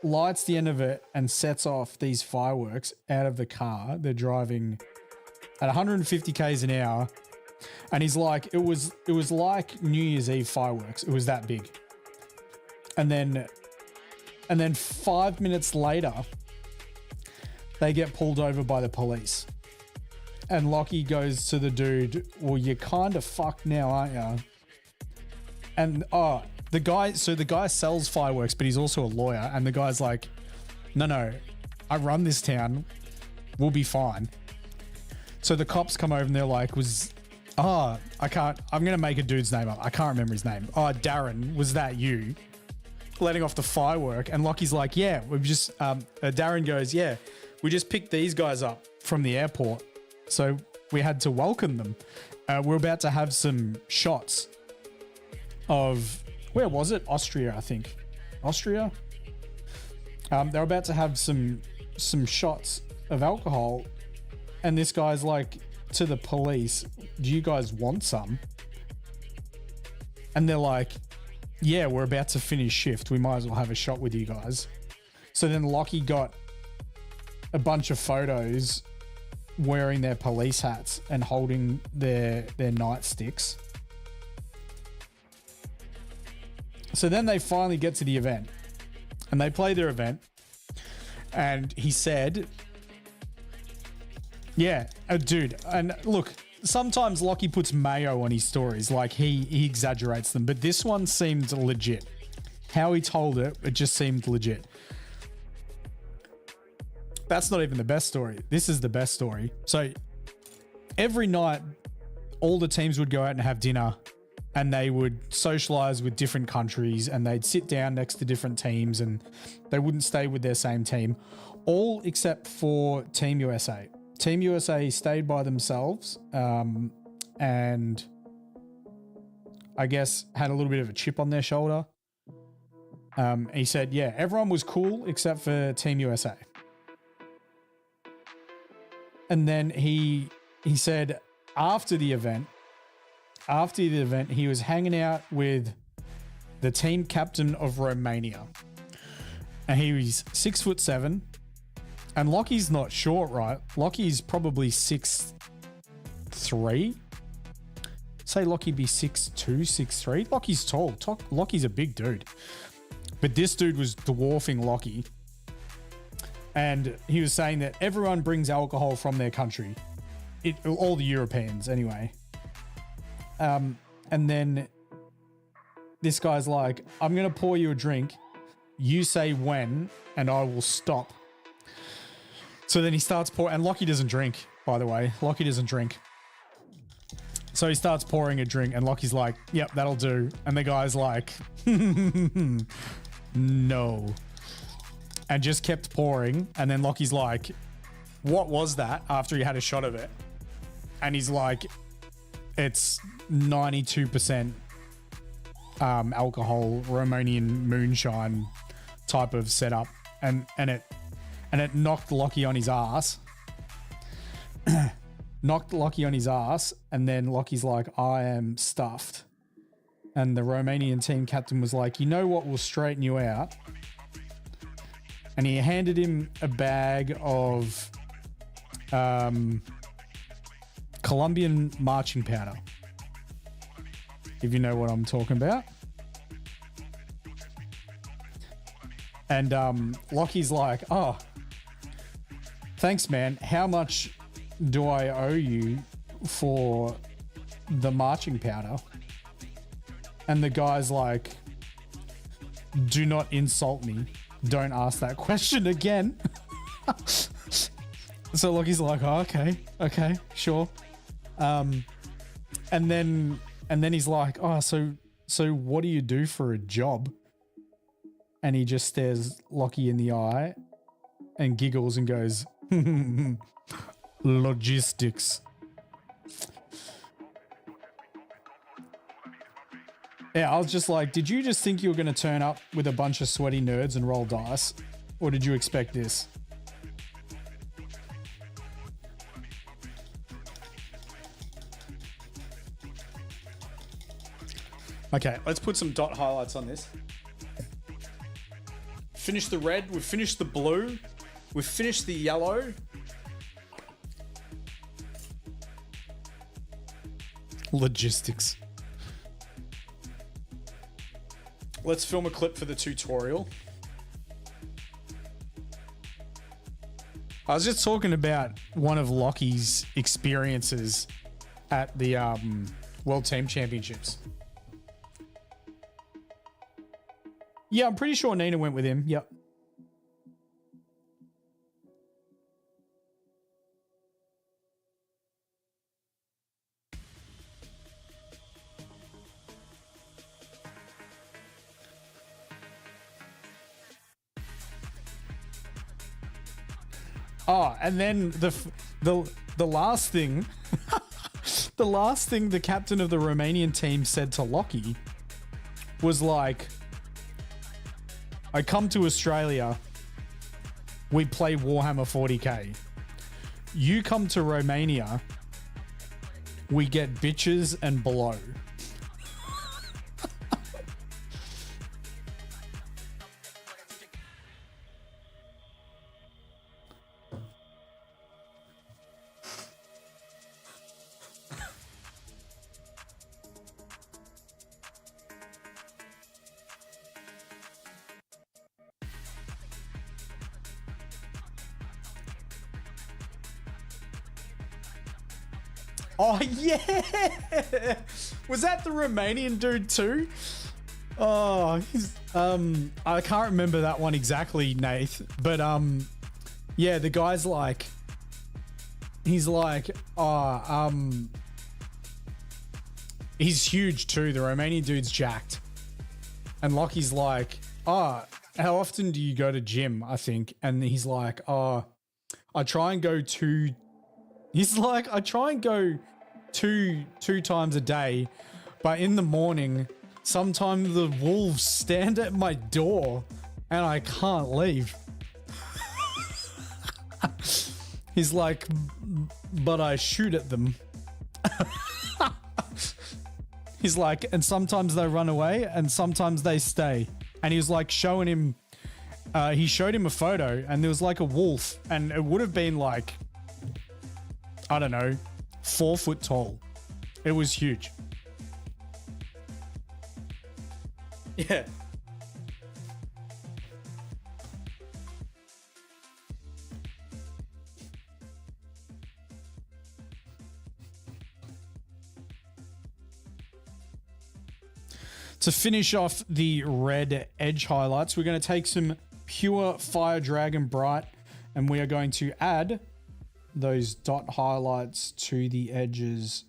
lights the end of it and sets off these fireworks out of the car. They're driving at 150 Ks an hour. And he's like, it was like New Year's Eve fireworks. It was that big. And then 5 minutes later, they get pulled over by the police. And Lockie goes to the dude, well, you're kind of fucked now, aren't you? And the guy sells fireworks, but he's also a lawyer. And the guy's like, no, I run this town. We'll be fine. So the cops come over and they're like, I'm going to make a dude's name up. I can't remember his name. Oh, Darren, was that you? Letting off the firework. And Lockie's like, yeah, we've just, Darren goes, yeah, we just picked these guys up from the airport. So we had to welcome them. We're about to have some shots of, where was it? Austria, I think. Austria? They're about to have some shots of alcohol. And this guy's like to the police, do you guys want some? And they're like, yeah, we're about to finish shift. We might as well have a shot with you guys. So then Lockie got a bunch of photos wearing their police hats and holding their nightsticks. So then they finally get to the event and they play their event. And he said, yeah, dude. And look, sometimes Lockie puts mayo on his stories. Like he exaggerates them. But this one seemed legit. How he told it, it just seemed legit. That's not even the best story. This is the best story. So every night, all the teams would go out and have dinner and they would socialize with different countries and they'd sit down next to different teams and they wouldn't stay with their same team, all except for Team USA. Team USA stayed by themselves and I guess had a little bit of a chip on their shoulder. He said, yeah, everyone was cool except for Team USA. And then he said after the event, he was hanging out with the team captain of Romania. And he was 6'7". And Lockie's not short, right? Lockie's probably 6'3". Say Lockie be 6'2", 6'3". Lockie's tall. Lockie's a big dude. But this dude was dwarfing Lockie. And he was saying that everyone brings alcohol from their country. All the Europeans, anyway. And then this guy's like, I'm going to pour you a drink. You say when, and I will stop. So then he starts pouring, and Lockie doesn't drink, by the way. Lockie doesn't drink. So he starts pouring a drink, and Lockie's like, yep, that'll do. And the guy's like, no. And just kept pouring. And then Lockie's like, what was that? After he had a shot of it. And he's like, it's 92% alcohol, Romanian moonshine type of setup. And it knocked Lockie on his ass. Knocked Lockie on his ass. And then Lockie's like, I am stuffed. And the Romanian team captain was like, you know what will straighten you out? And he handed him a bag of Colombian marching powder. If you know what I'm talking about. And Lockie's like, oh, thanks, man. How much do I owe you for the marching powder? And the guy's like, do not insult me. Don't ask that question again. So Lockie's like, oh, okay, sure. And then he's like, oh, so what do you do for a job? And he just stares Lockie in the eye and giggles and goes, logistics. Yeah, I was just like, did you just think you were going to turn up with a bunch of sweaty nerds and roll dice? Or did you expect this? Okay, let's put some dot highlights on this. Finished the red, we've finished the blue, we've finished the yellow. Logistics. Let's film a clip for the tutorial. I was just talking about one of Lockie's experiences at the World Team Championships. Yeah, I'm pretty sure Nina went with him. Yep. Oh, and then the last thing, the last thing the captain of the Romanian team said to Lockie was like, I come to Australia, we play Warhammer 40k. You come to Romania, we get bitches and blow. Oh yeah, was that the Romanian dude too? Oh, I can't remember that one exactly, Nath, but yeah, the guy's like, he's like, he's huge too. The Romanian dude's jacked, and Lockie's like, how often do you go to gym? I think, and he's like, I try and go two. He's like, I try and go two times a day, but in the morning, sometimes the wolves stand at my door and I can't leave. He's like, but I shoot at them. He's like, and sometimes they run away and sometimes they stay. And he was like showing him, he showed him a photo and there was like a wolf and it would have been like, I don't know, 4 foot tall. It was huge. Yeah. To finish off the red edge highlights, we're going to take some pure Fire Dragon Bright and we are going to add those dot highlights to the edges.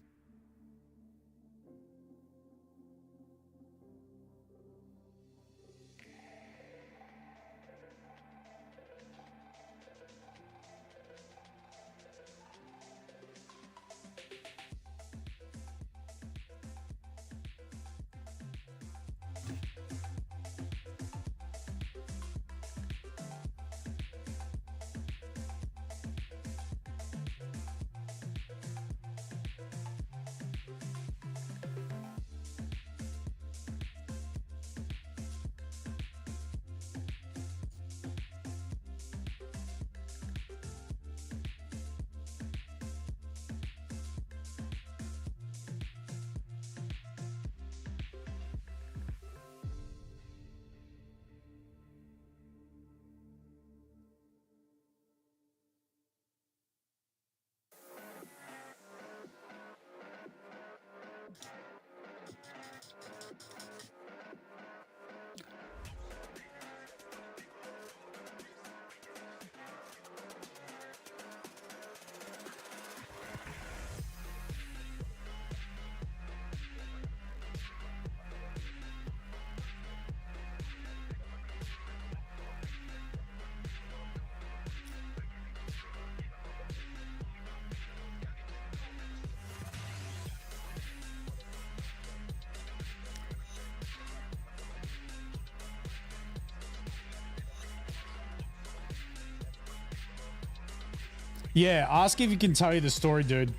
Yeah, ask if he can tell you the story, dude.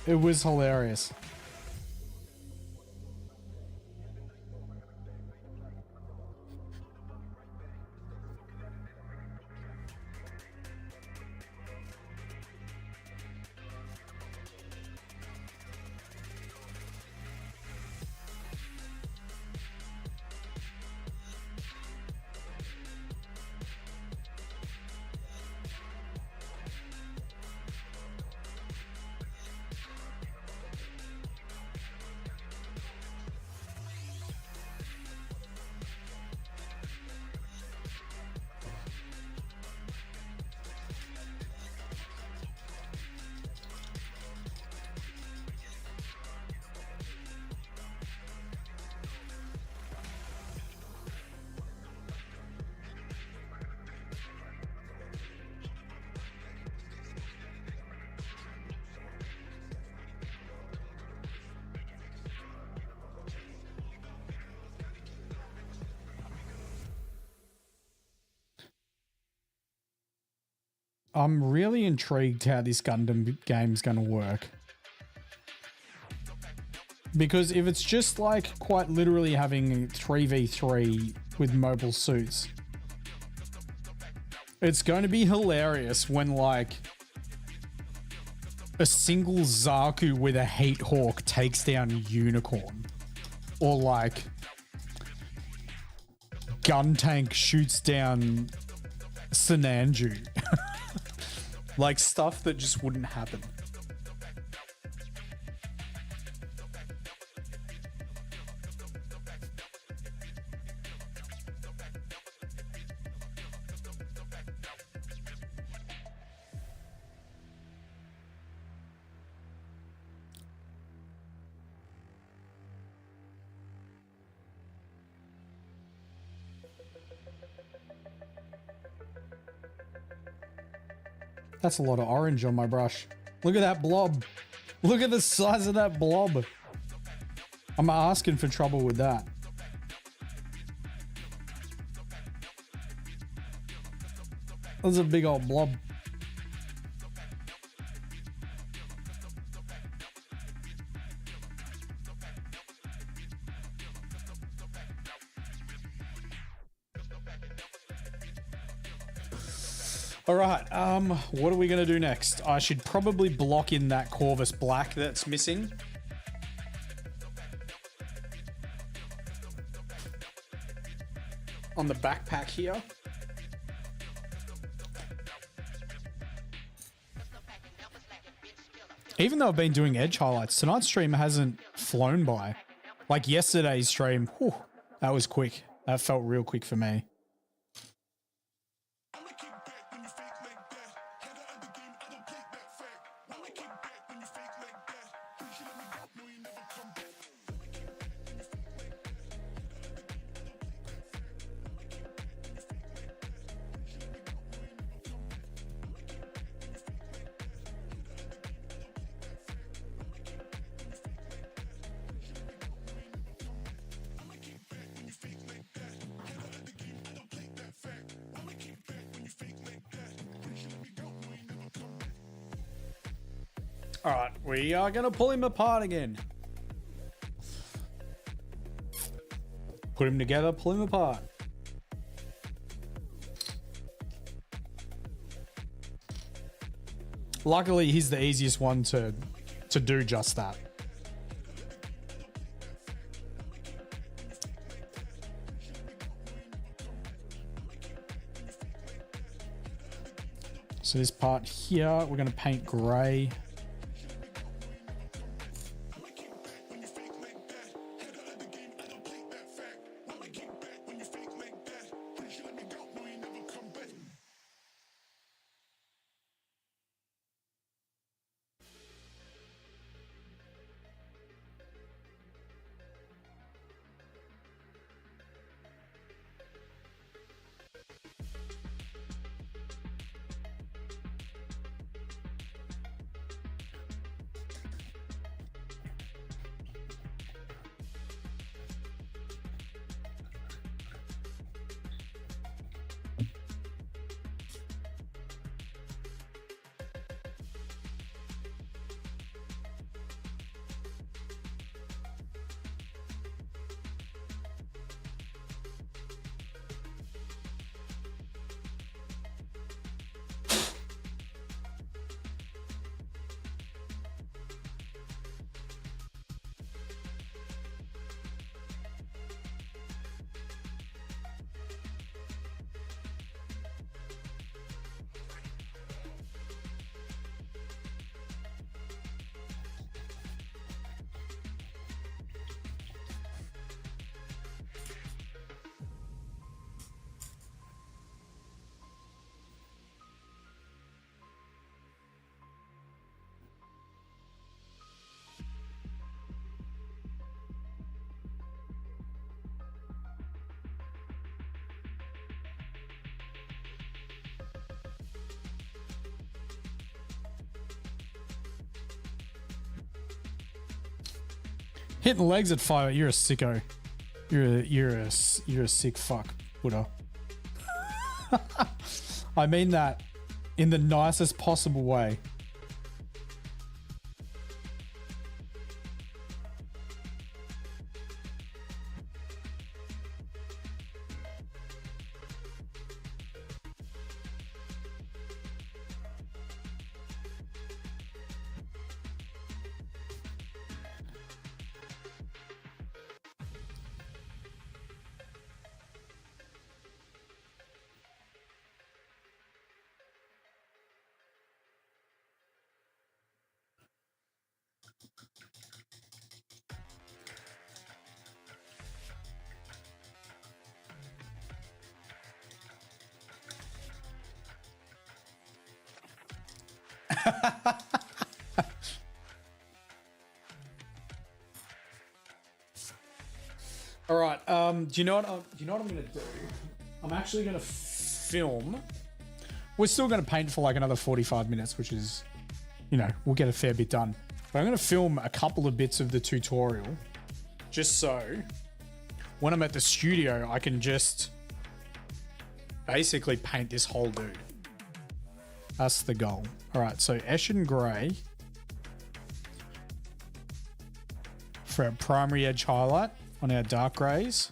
It was hilarious. I'm really intrigued how this Gundam game's going to work. Because if it's just like quite literally having 3v3 with mobile suits, it's going to be hilarious when like a single Zaku with a hate hawk takes down a unicorn. Or like gun tank shoots down Sinanju. Like stuff that just wouldn't happen. That's a lot of orange on my brush. Look at that blob. Look at the size of that blob. I'm asking for trouble with that. That's a big old blob. All right, what are we gonna do next? I should probably block in that Corvus black that's missing. On the backpack here. Even though I've been doing edge highlights, tonight's stream hasn't flown by. Like yesterday's stream, whew, that was quick. That felt real quick for me. All right, we are going to pull him apart again. Put him together, pull him apart. Luckily, he's the easiest one to do just that. So this part here, we're going to paint gray. Hitting legs at fire, you're a sicko. You're a sick fuck, Buddha. I mean that in the nicest possible way. All right. Do you know what I'm gonna do? I'm actually going to film. We're still going to paint for like another 45 minutes, which is, you know, we'll get a fair bit done. But I'm going to film a couple of bits of the tutorial just so when I'm at the studio, I can just basically paint this whole dude. That's the goal. All right, so Eshin Grey for our primary edge highlight on our dark greys.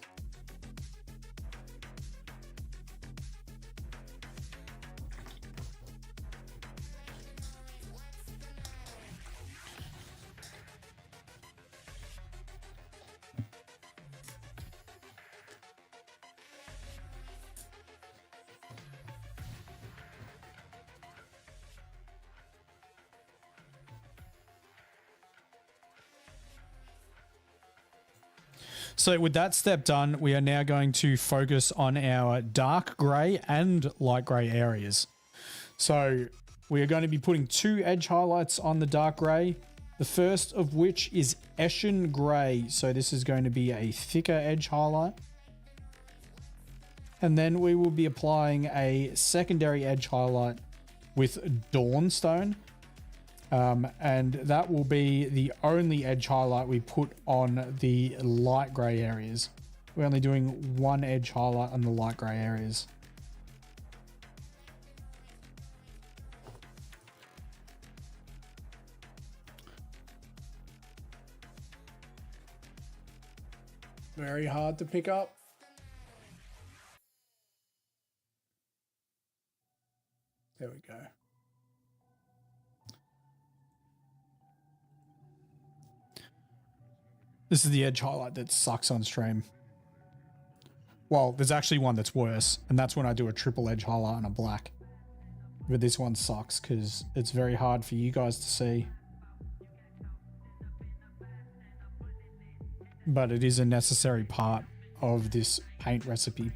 So with that step done, we are now going to focus on our dark grey and light grey areas. So we are going to be putting 2 edge highlights on the dark grey. The first of which is Eshin Grey. So this is going to be a thicker edge highlight. And then we will be applying a secondary edge highlight with Dawnstone. And that will be the only edge highlight we put on the light grey areas. We're only doing 1 edge highlight on the light grey areas. Very hard to pick up. There we go. This is the edge highlight that sucks on stream. Well, there's actually one that's worse, and that's when I do a triple edge highlight on a black. But this one sucks because it's very hard for you guys to see. But it is a necessary part of this paint recipe.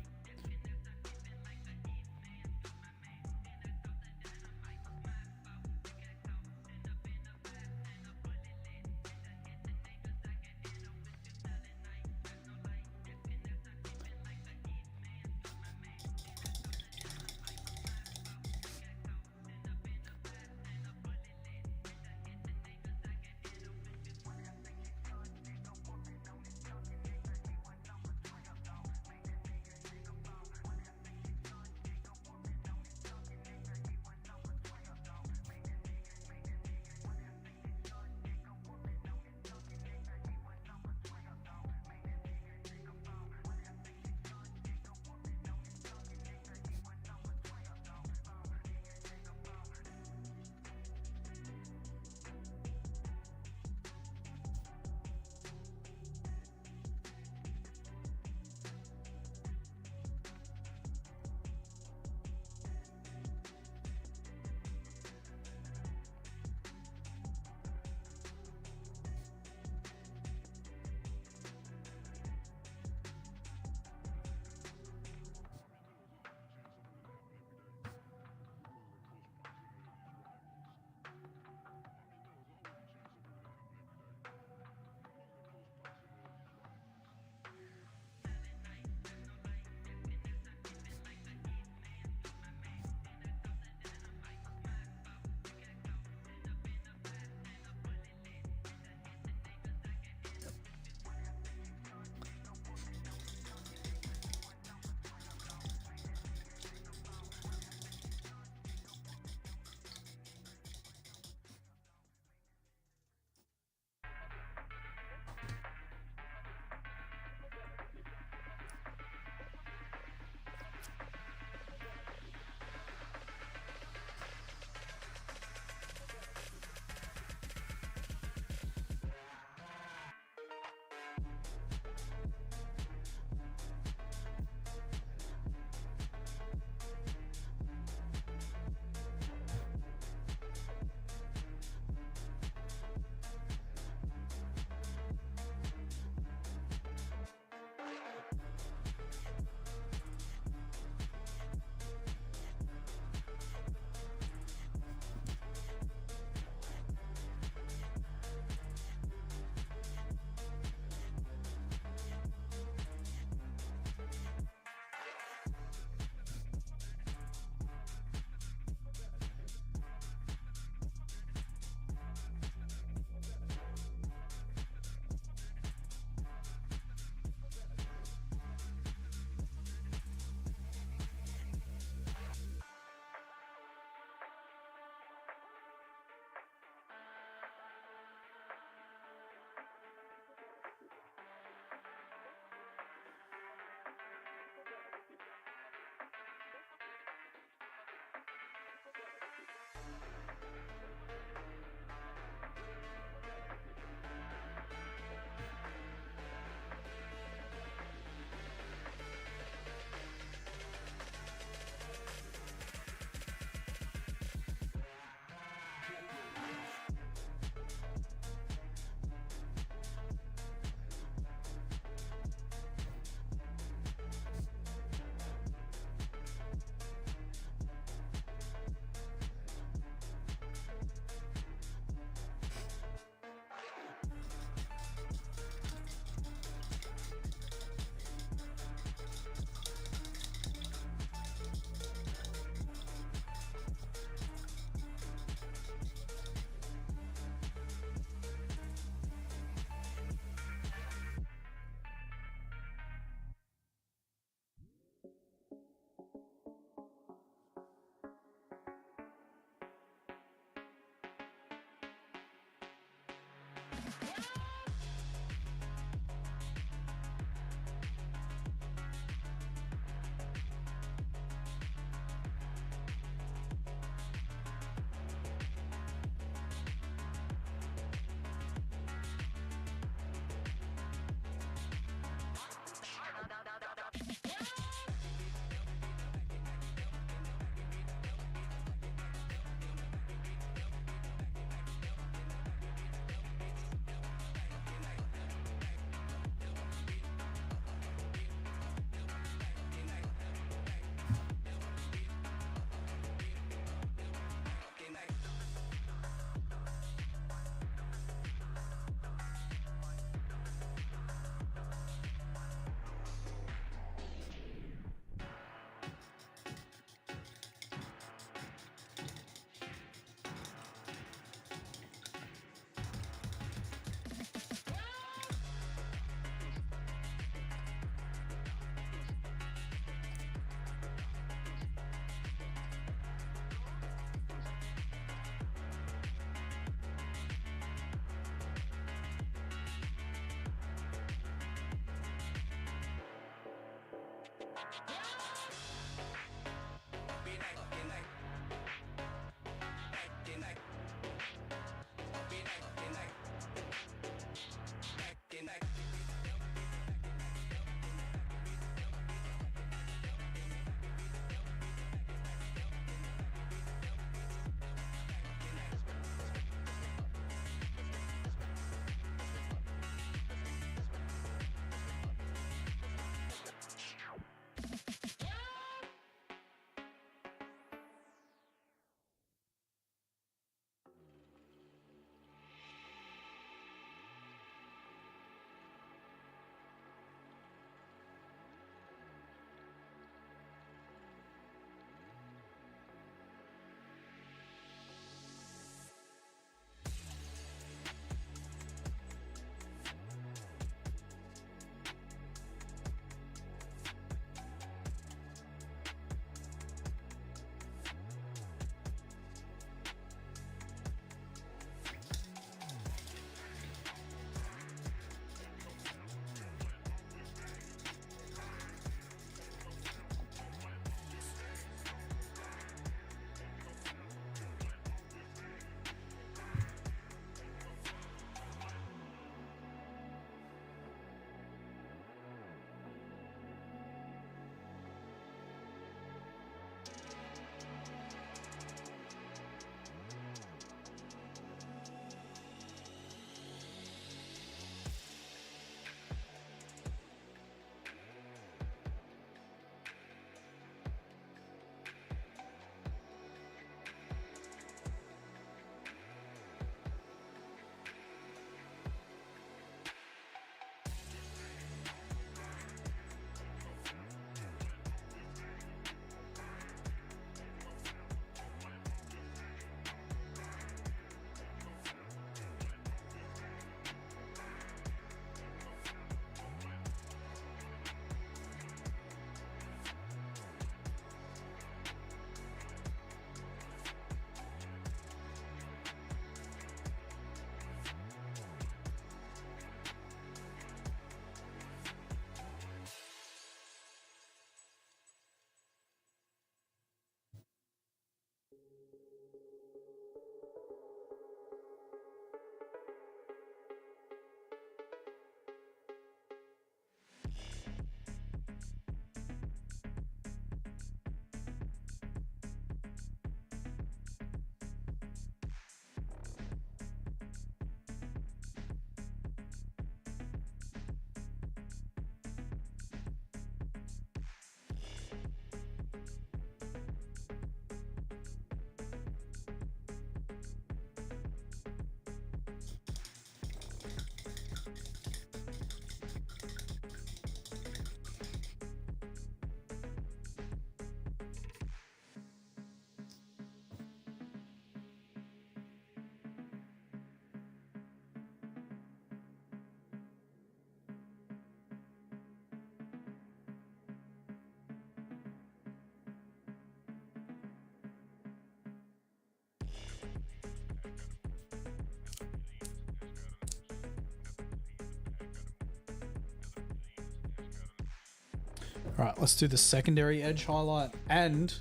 All right, let's do the secondary edge highlight and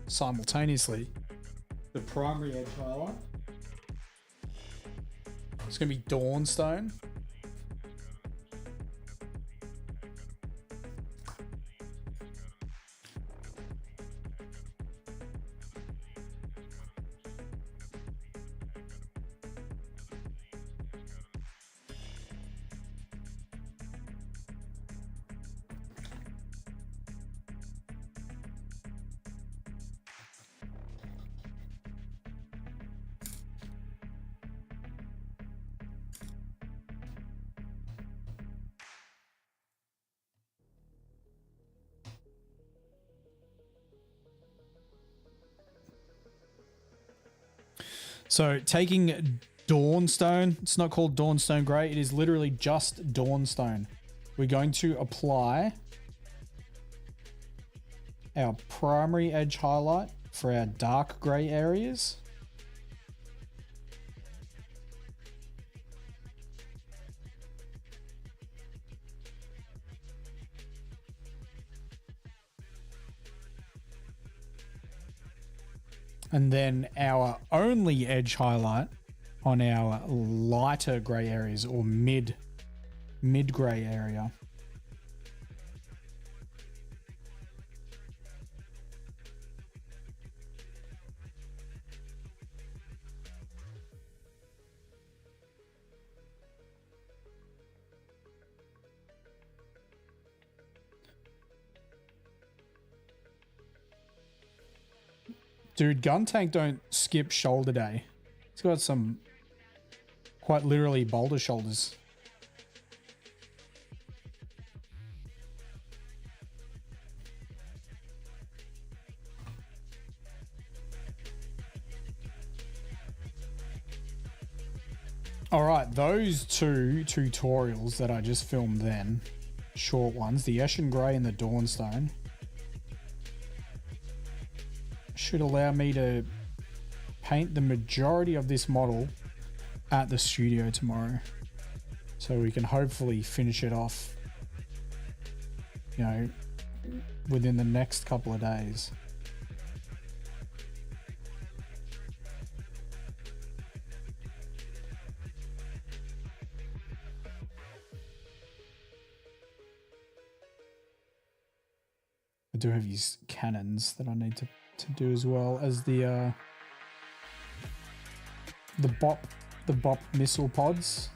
simultaneously the primary edge highlight. It's going to be Dawnstone. So taking Dawnstone, it's not called Dawnstone Grey, it is literally just Dawnstone. We're going to apply our primary edge highlight for our dark grey areas. And then our only edge highlight on our lighter grey areas, or mid grey area. Dude, Gun Tank don't skip shoulder day. He's got some quite literally boulder shoulders. All right, those two tutorials that I just filmed then, short ones, the Eshin Grey and the Dawnstone, should allow me to paint the majority of this model at the studio tomorrow, so we can hopefully finish it off, you know, within the next couple of days. I do have these cannons that I need to do as well as the bop missile pods.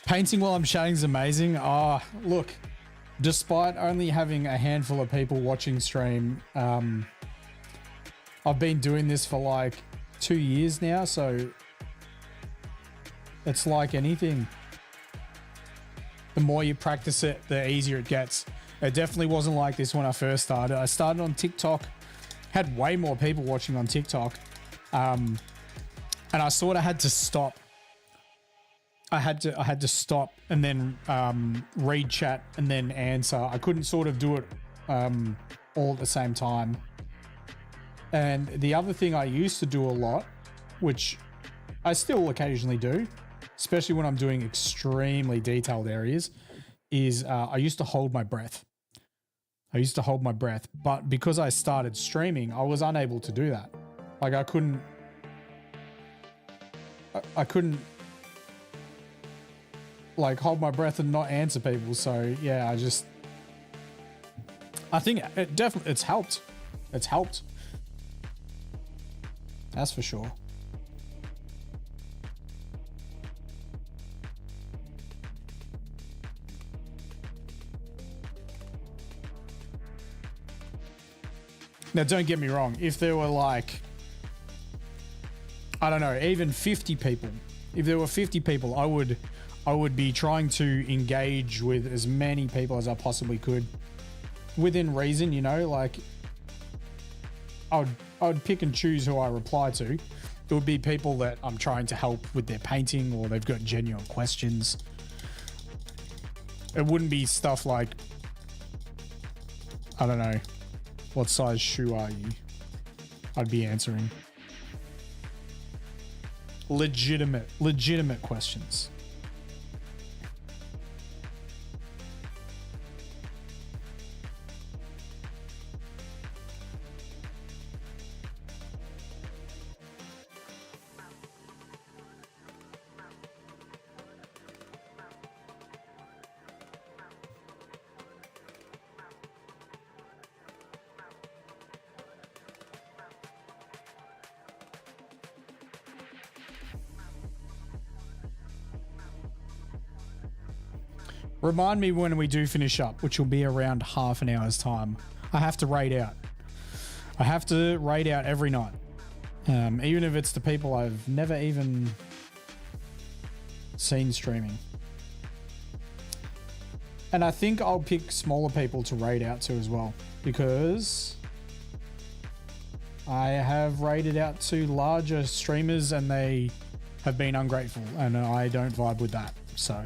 Painting while I'm chatting is amazing. Look, despite only having a handful of people watching stream, I've been doing this for like 2 years now, so it's like anything. The more you practice it, the easier it gets. It definitely wasn't like this when I first started. I started on TikTok, had way more people watching on TikTok, and I sort of had to stop. I had to stop and then read chat and then answer. I couldn't sort of do it all at the same time. And the other thing I used to do a lot, which I still occasionally do, especially when I'm doing extremely detailed areas, is I used to hold my breath. But because I started streaming, I was unable to do that. Like I couldn't like hold my breath and not answer people. So yeah, I think it definitely, it's helped. It's helped. That's for sure. Now, don't get me wrong. If there were like, I don't know, even 50 people, if there were 50 people, I would be trying to engage with as many people as I possibly could within reason, you know, like I would pick and choose who I reply to. It would be people that I'm trying to help with their painting or they've got genuine questions. It wouldn't be stuff like, I don't know, what size shoe are you? I'd be answering legitimate questions. Remind me when we do finish up, which will be around half an hour's time. I have to raid out. I have to raid out every night. Even if it's the people I've never even seen streaming. And I think I'll pick smaller people to raid out to as well, because I have raided out to larger streamers and they have been ungrateful and I don't vibe with that. So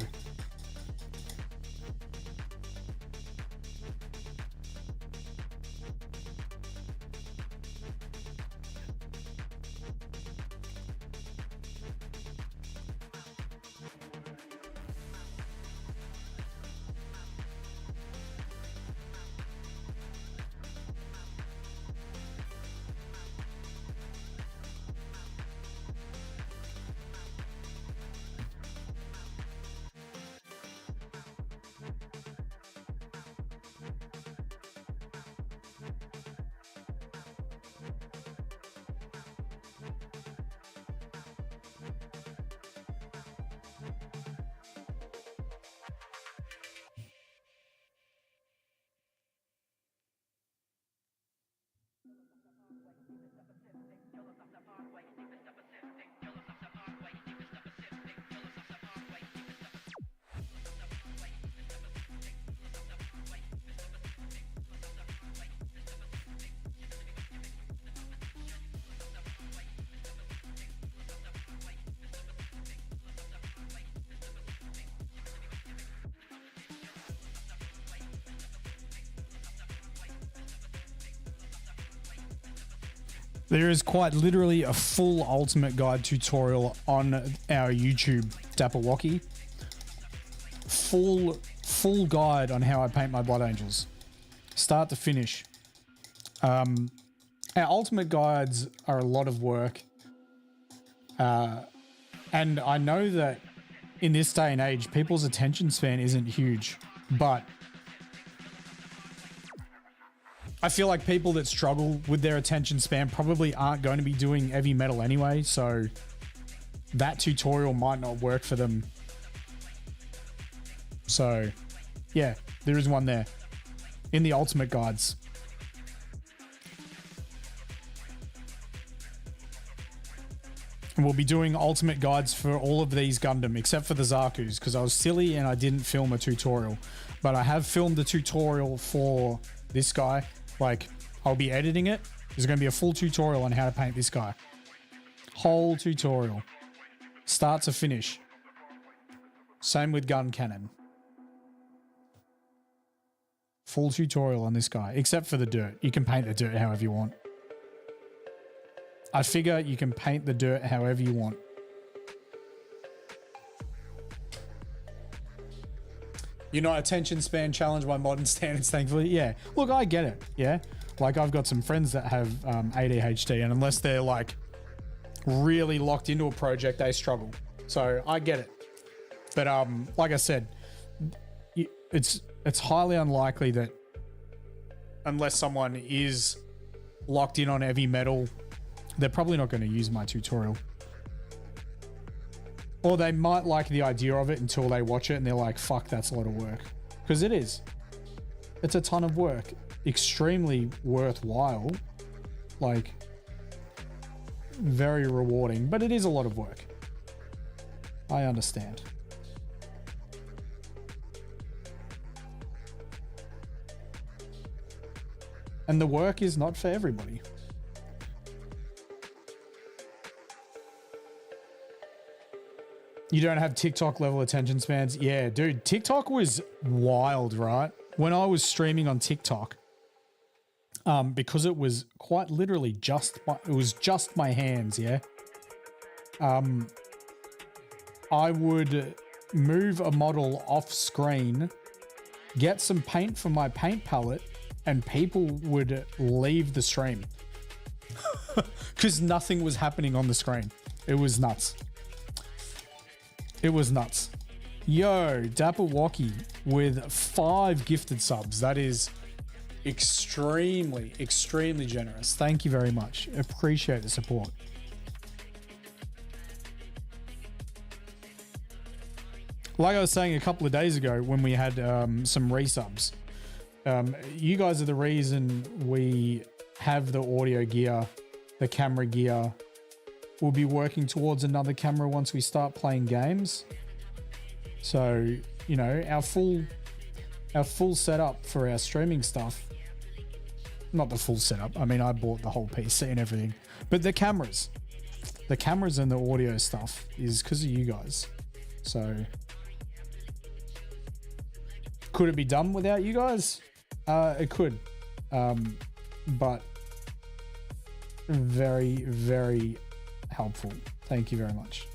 there is quite literally a full ultimate guide tutorial on our YouTube, Dapperwocky. Full guide on how I paint my Blood Angels, start to finish. Our ultimate guides are a lot of work. And I know that in this day and age, people's attention span isn't huge, but I feel like people that struggle with their attention span probably aren't going to be doing heavy metal anyway, so that tutorial might not work for them. So yeah, there is one there in the ultimate guides. And we'll be doing ultimate guides for all of these Gundam except for the Zaku's, because I was silly and I didn't film a tutorial, but I have filmed the tutorial for this guy. Like, I'll be editing it. There's going to be a full tutorial on how to paint this guy. Whole tutorial. Start to finish. Same with gun cannon. Full tutorial on this guy, except for the dirt. You can paint the dirt however you want. I figure you can paint the dirt however you want. You're not attention span challenged by modern standards, thankfully. Yeah. Look, I get it. Yeah. Like, I've got some friends that have ADHD, and unless they're like really locked into a project, they struggle. So I get it. But like I said, it's highly unlikely that unless someone is locked in on heavy metal, they're probably not going to use my tutorial. Or they might like the idea of it until they watch it and they're like, fuck, that's a lot of work. Because it is. It's a ton of work. Extremely worthwhile. Like, very rewarding. But it is a lot of work. I understand. And the work is not for everybody. You don't have TikTok level attention spans? Yeah, dude, TikTok was wild, right? When I was streaming on TikTok, because it was quite literally just my hands, yeah? I would move a model off screen, get some paint from my paint palette, and people would leave the stream because nothing was happening on the screen. It was nuts. It was nuts. Yo, Dapper Walkie with 5 gifted subs. That is extremely, extremely generous. Thank you very much. Appreciate the support. Like I was saying a couple of days ago when we had some resubs, you guys are the reason we have the audio gear, the camera gear. We'll be working towards another camera once we start playing games. So, you know, our full setup for our streaming stuff. Not the full setup. I mean, I bought the whole PC and everything. But the cameras and the audio stuff is because of you guys. So, could it be done without you guys? It could. But very, very helpful. Thank you very much.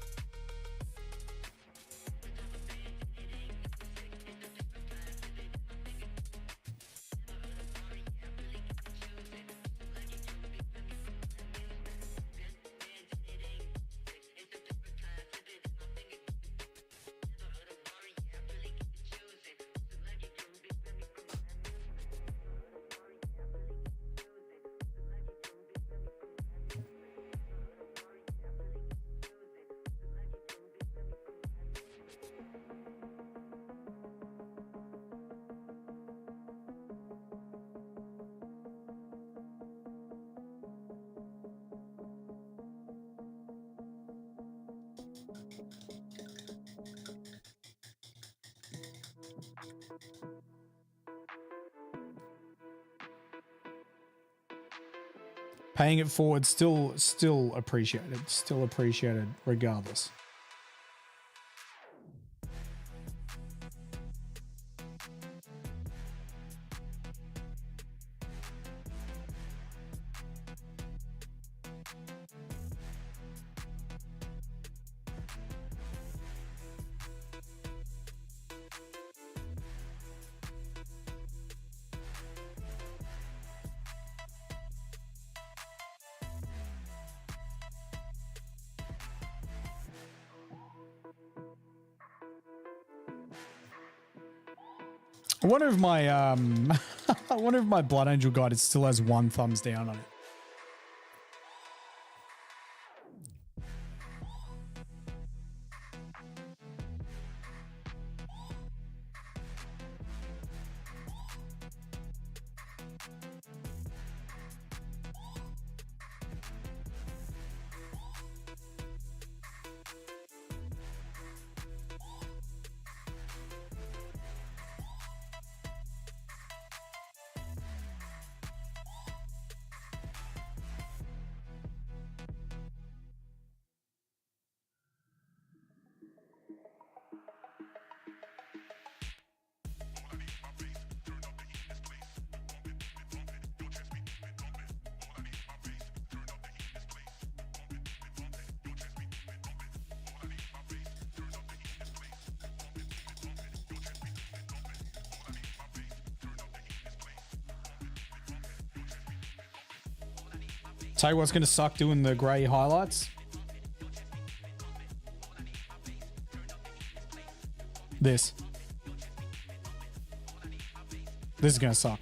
Paying it forward, still appreciated. Still appreciated regardless. I wonder if my I wonder if my Blood Angel guide still has 1 thumbs down on it. Tell you what's going to suck doing the grey highlights. This. This is gonna suck.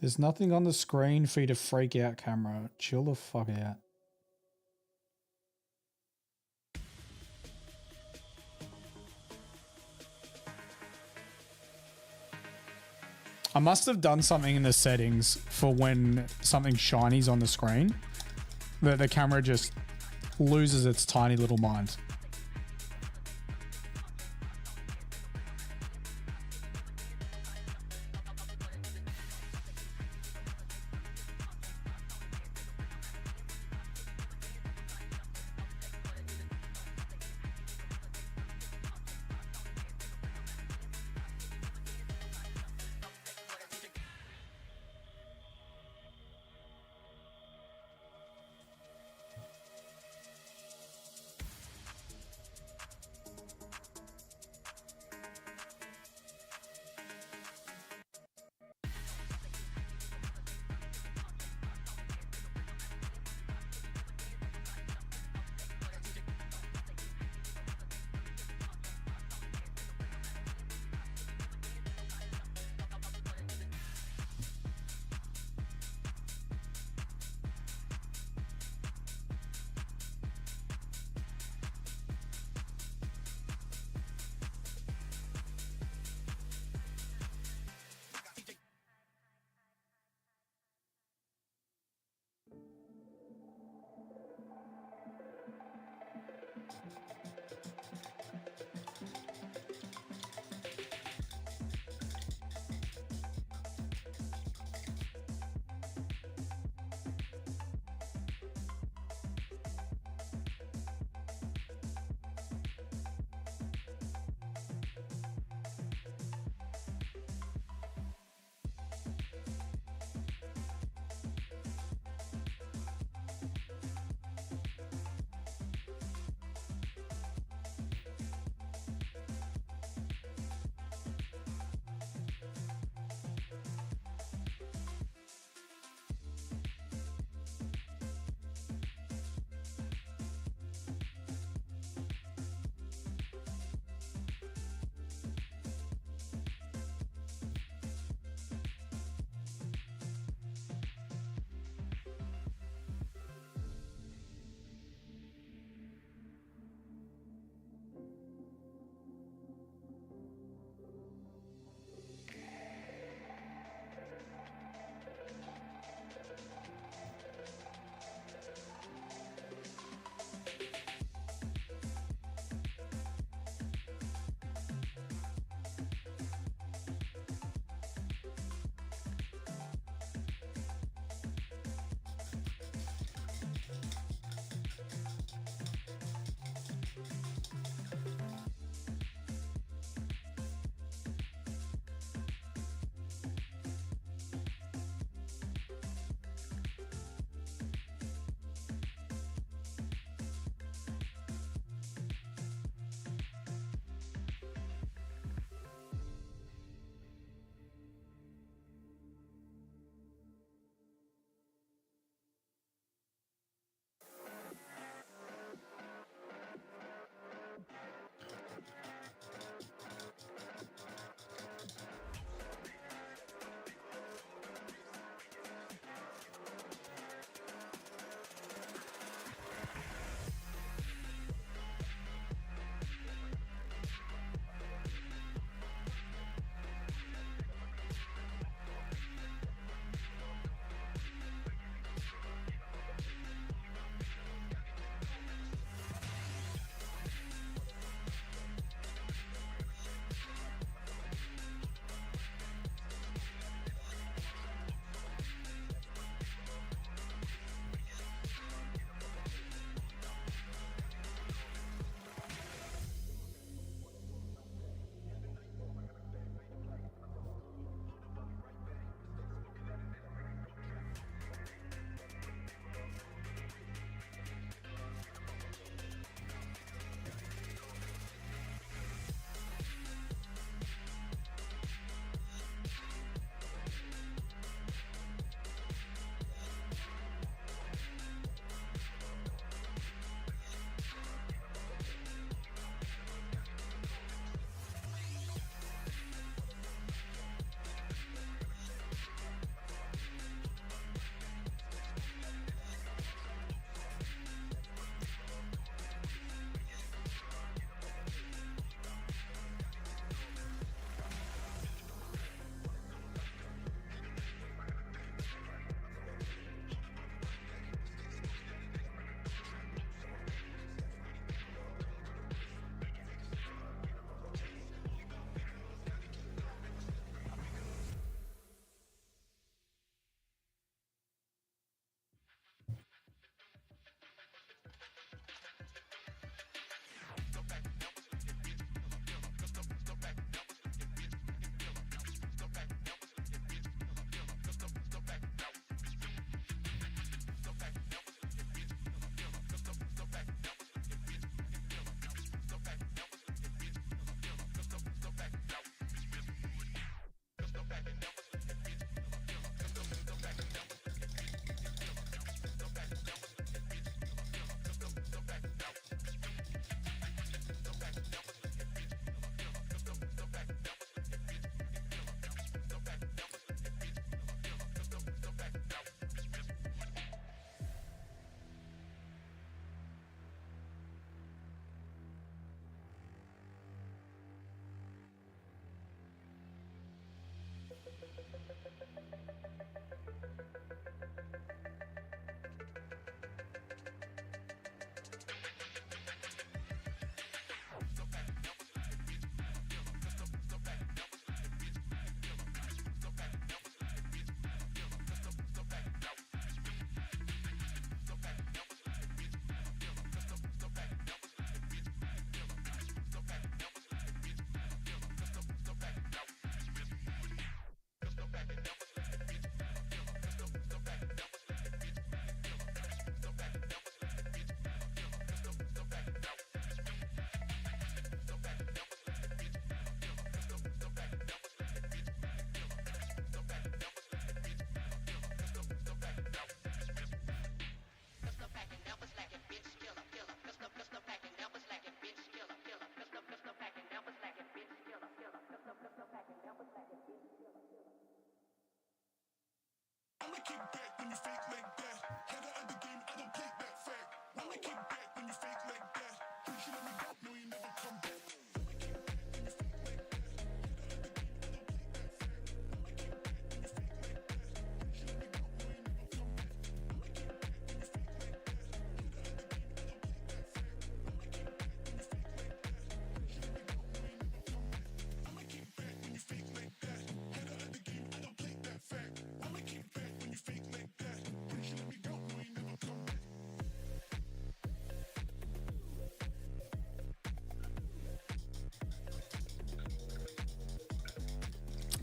There's nothing on the screen for you to freak out, camera. Chill the fuck out. I must have done something in the settings for when something shiny's on the screen that the camera just loses its tiny little mind.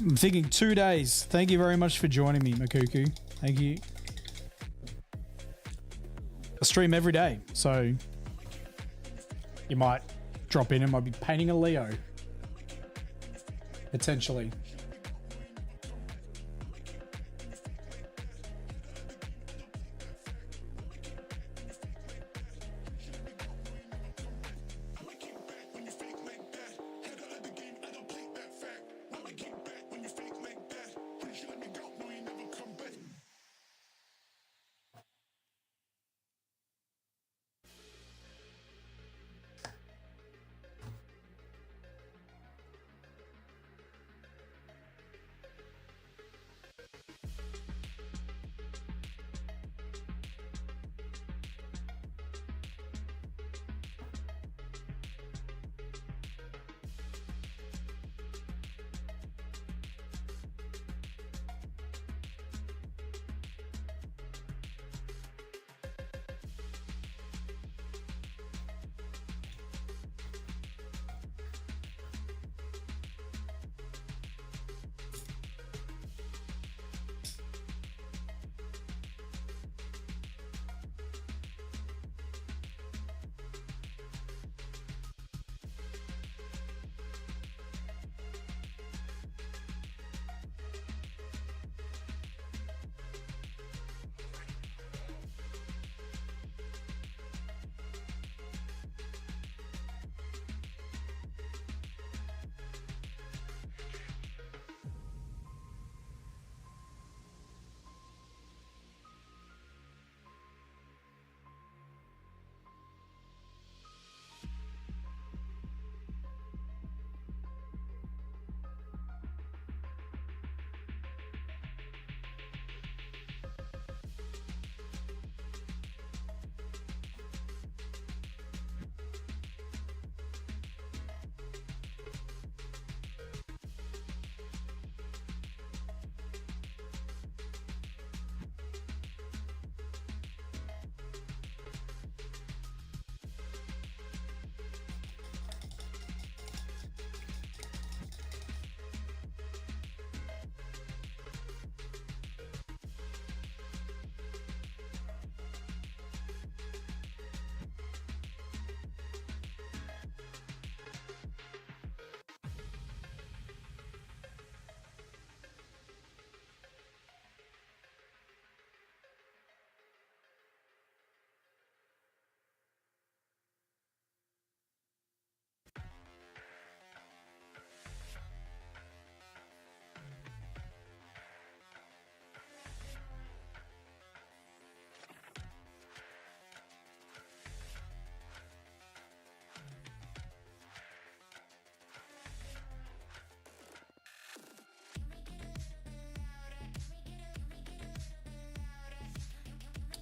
I'm thinking 2 days. Thank you very much for joining me, Makuku. Thank you. I stream every day, so you might drop in and might be painting a Leo. Potentially.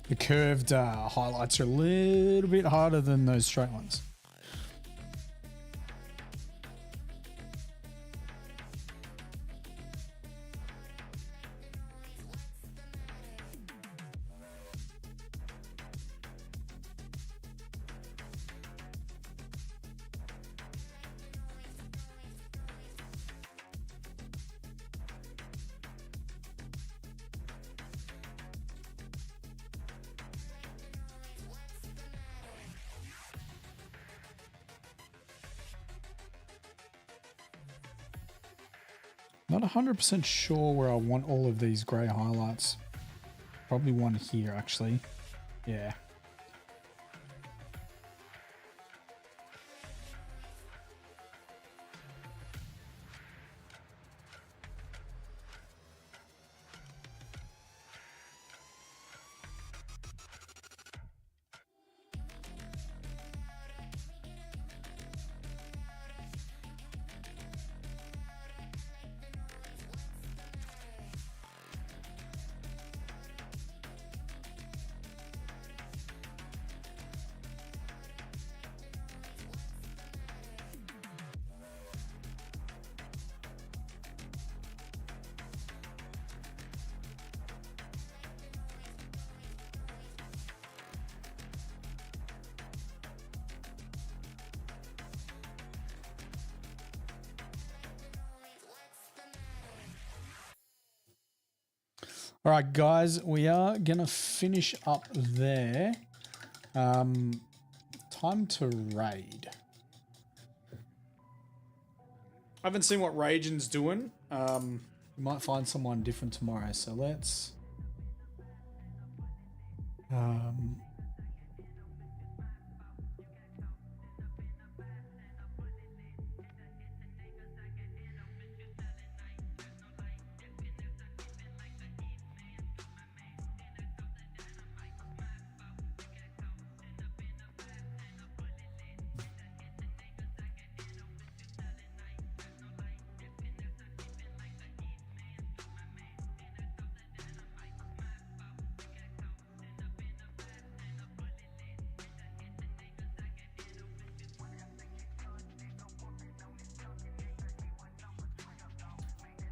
The curved highlights are a little bit harder than those straight ones. Not 100% sure where I want all of these grey highlights. Probably one here, actually. Yeah. All right, guys, we are going to finish up there. Time to raid. I haven't seen what Ragen's doing. We might find someone different tomorrow, so let's...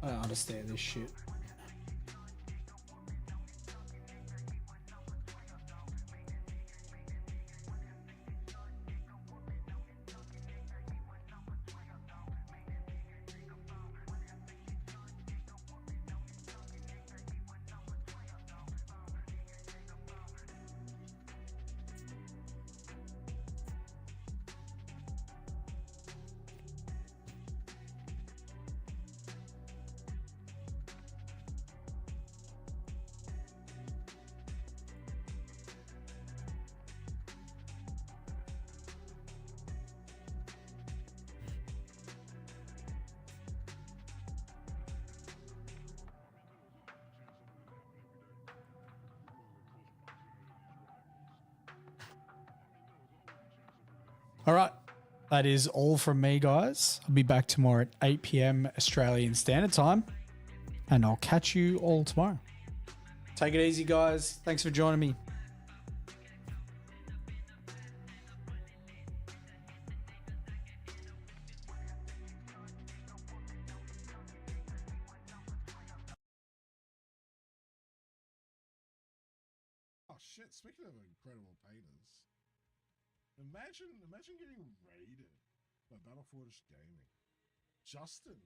I don't understand this shit. All right. That is all from me, guys. I'll be back tomorrow at 8 p.m. Australian Standard Time, and I'll catch you all tomorrow. Take it easy, guys. Thanks for joining me. Oh shit, speaking of incredible painters, imagine getting raided by Battleforge Gaming. Justin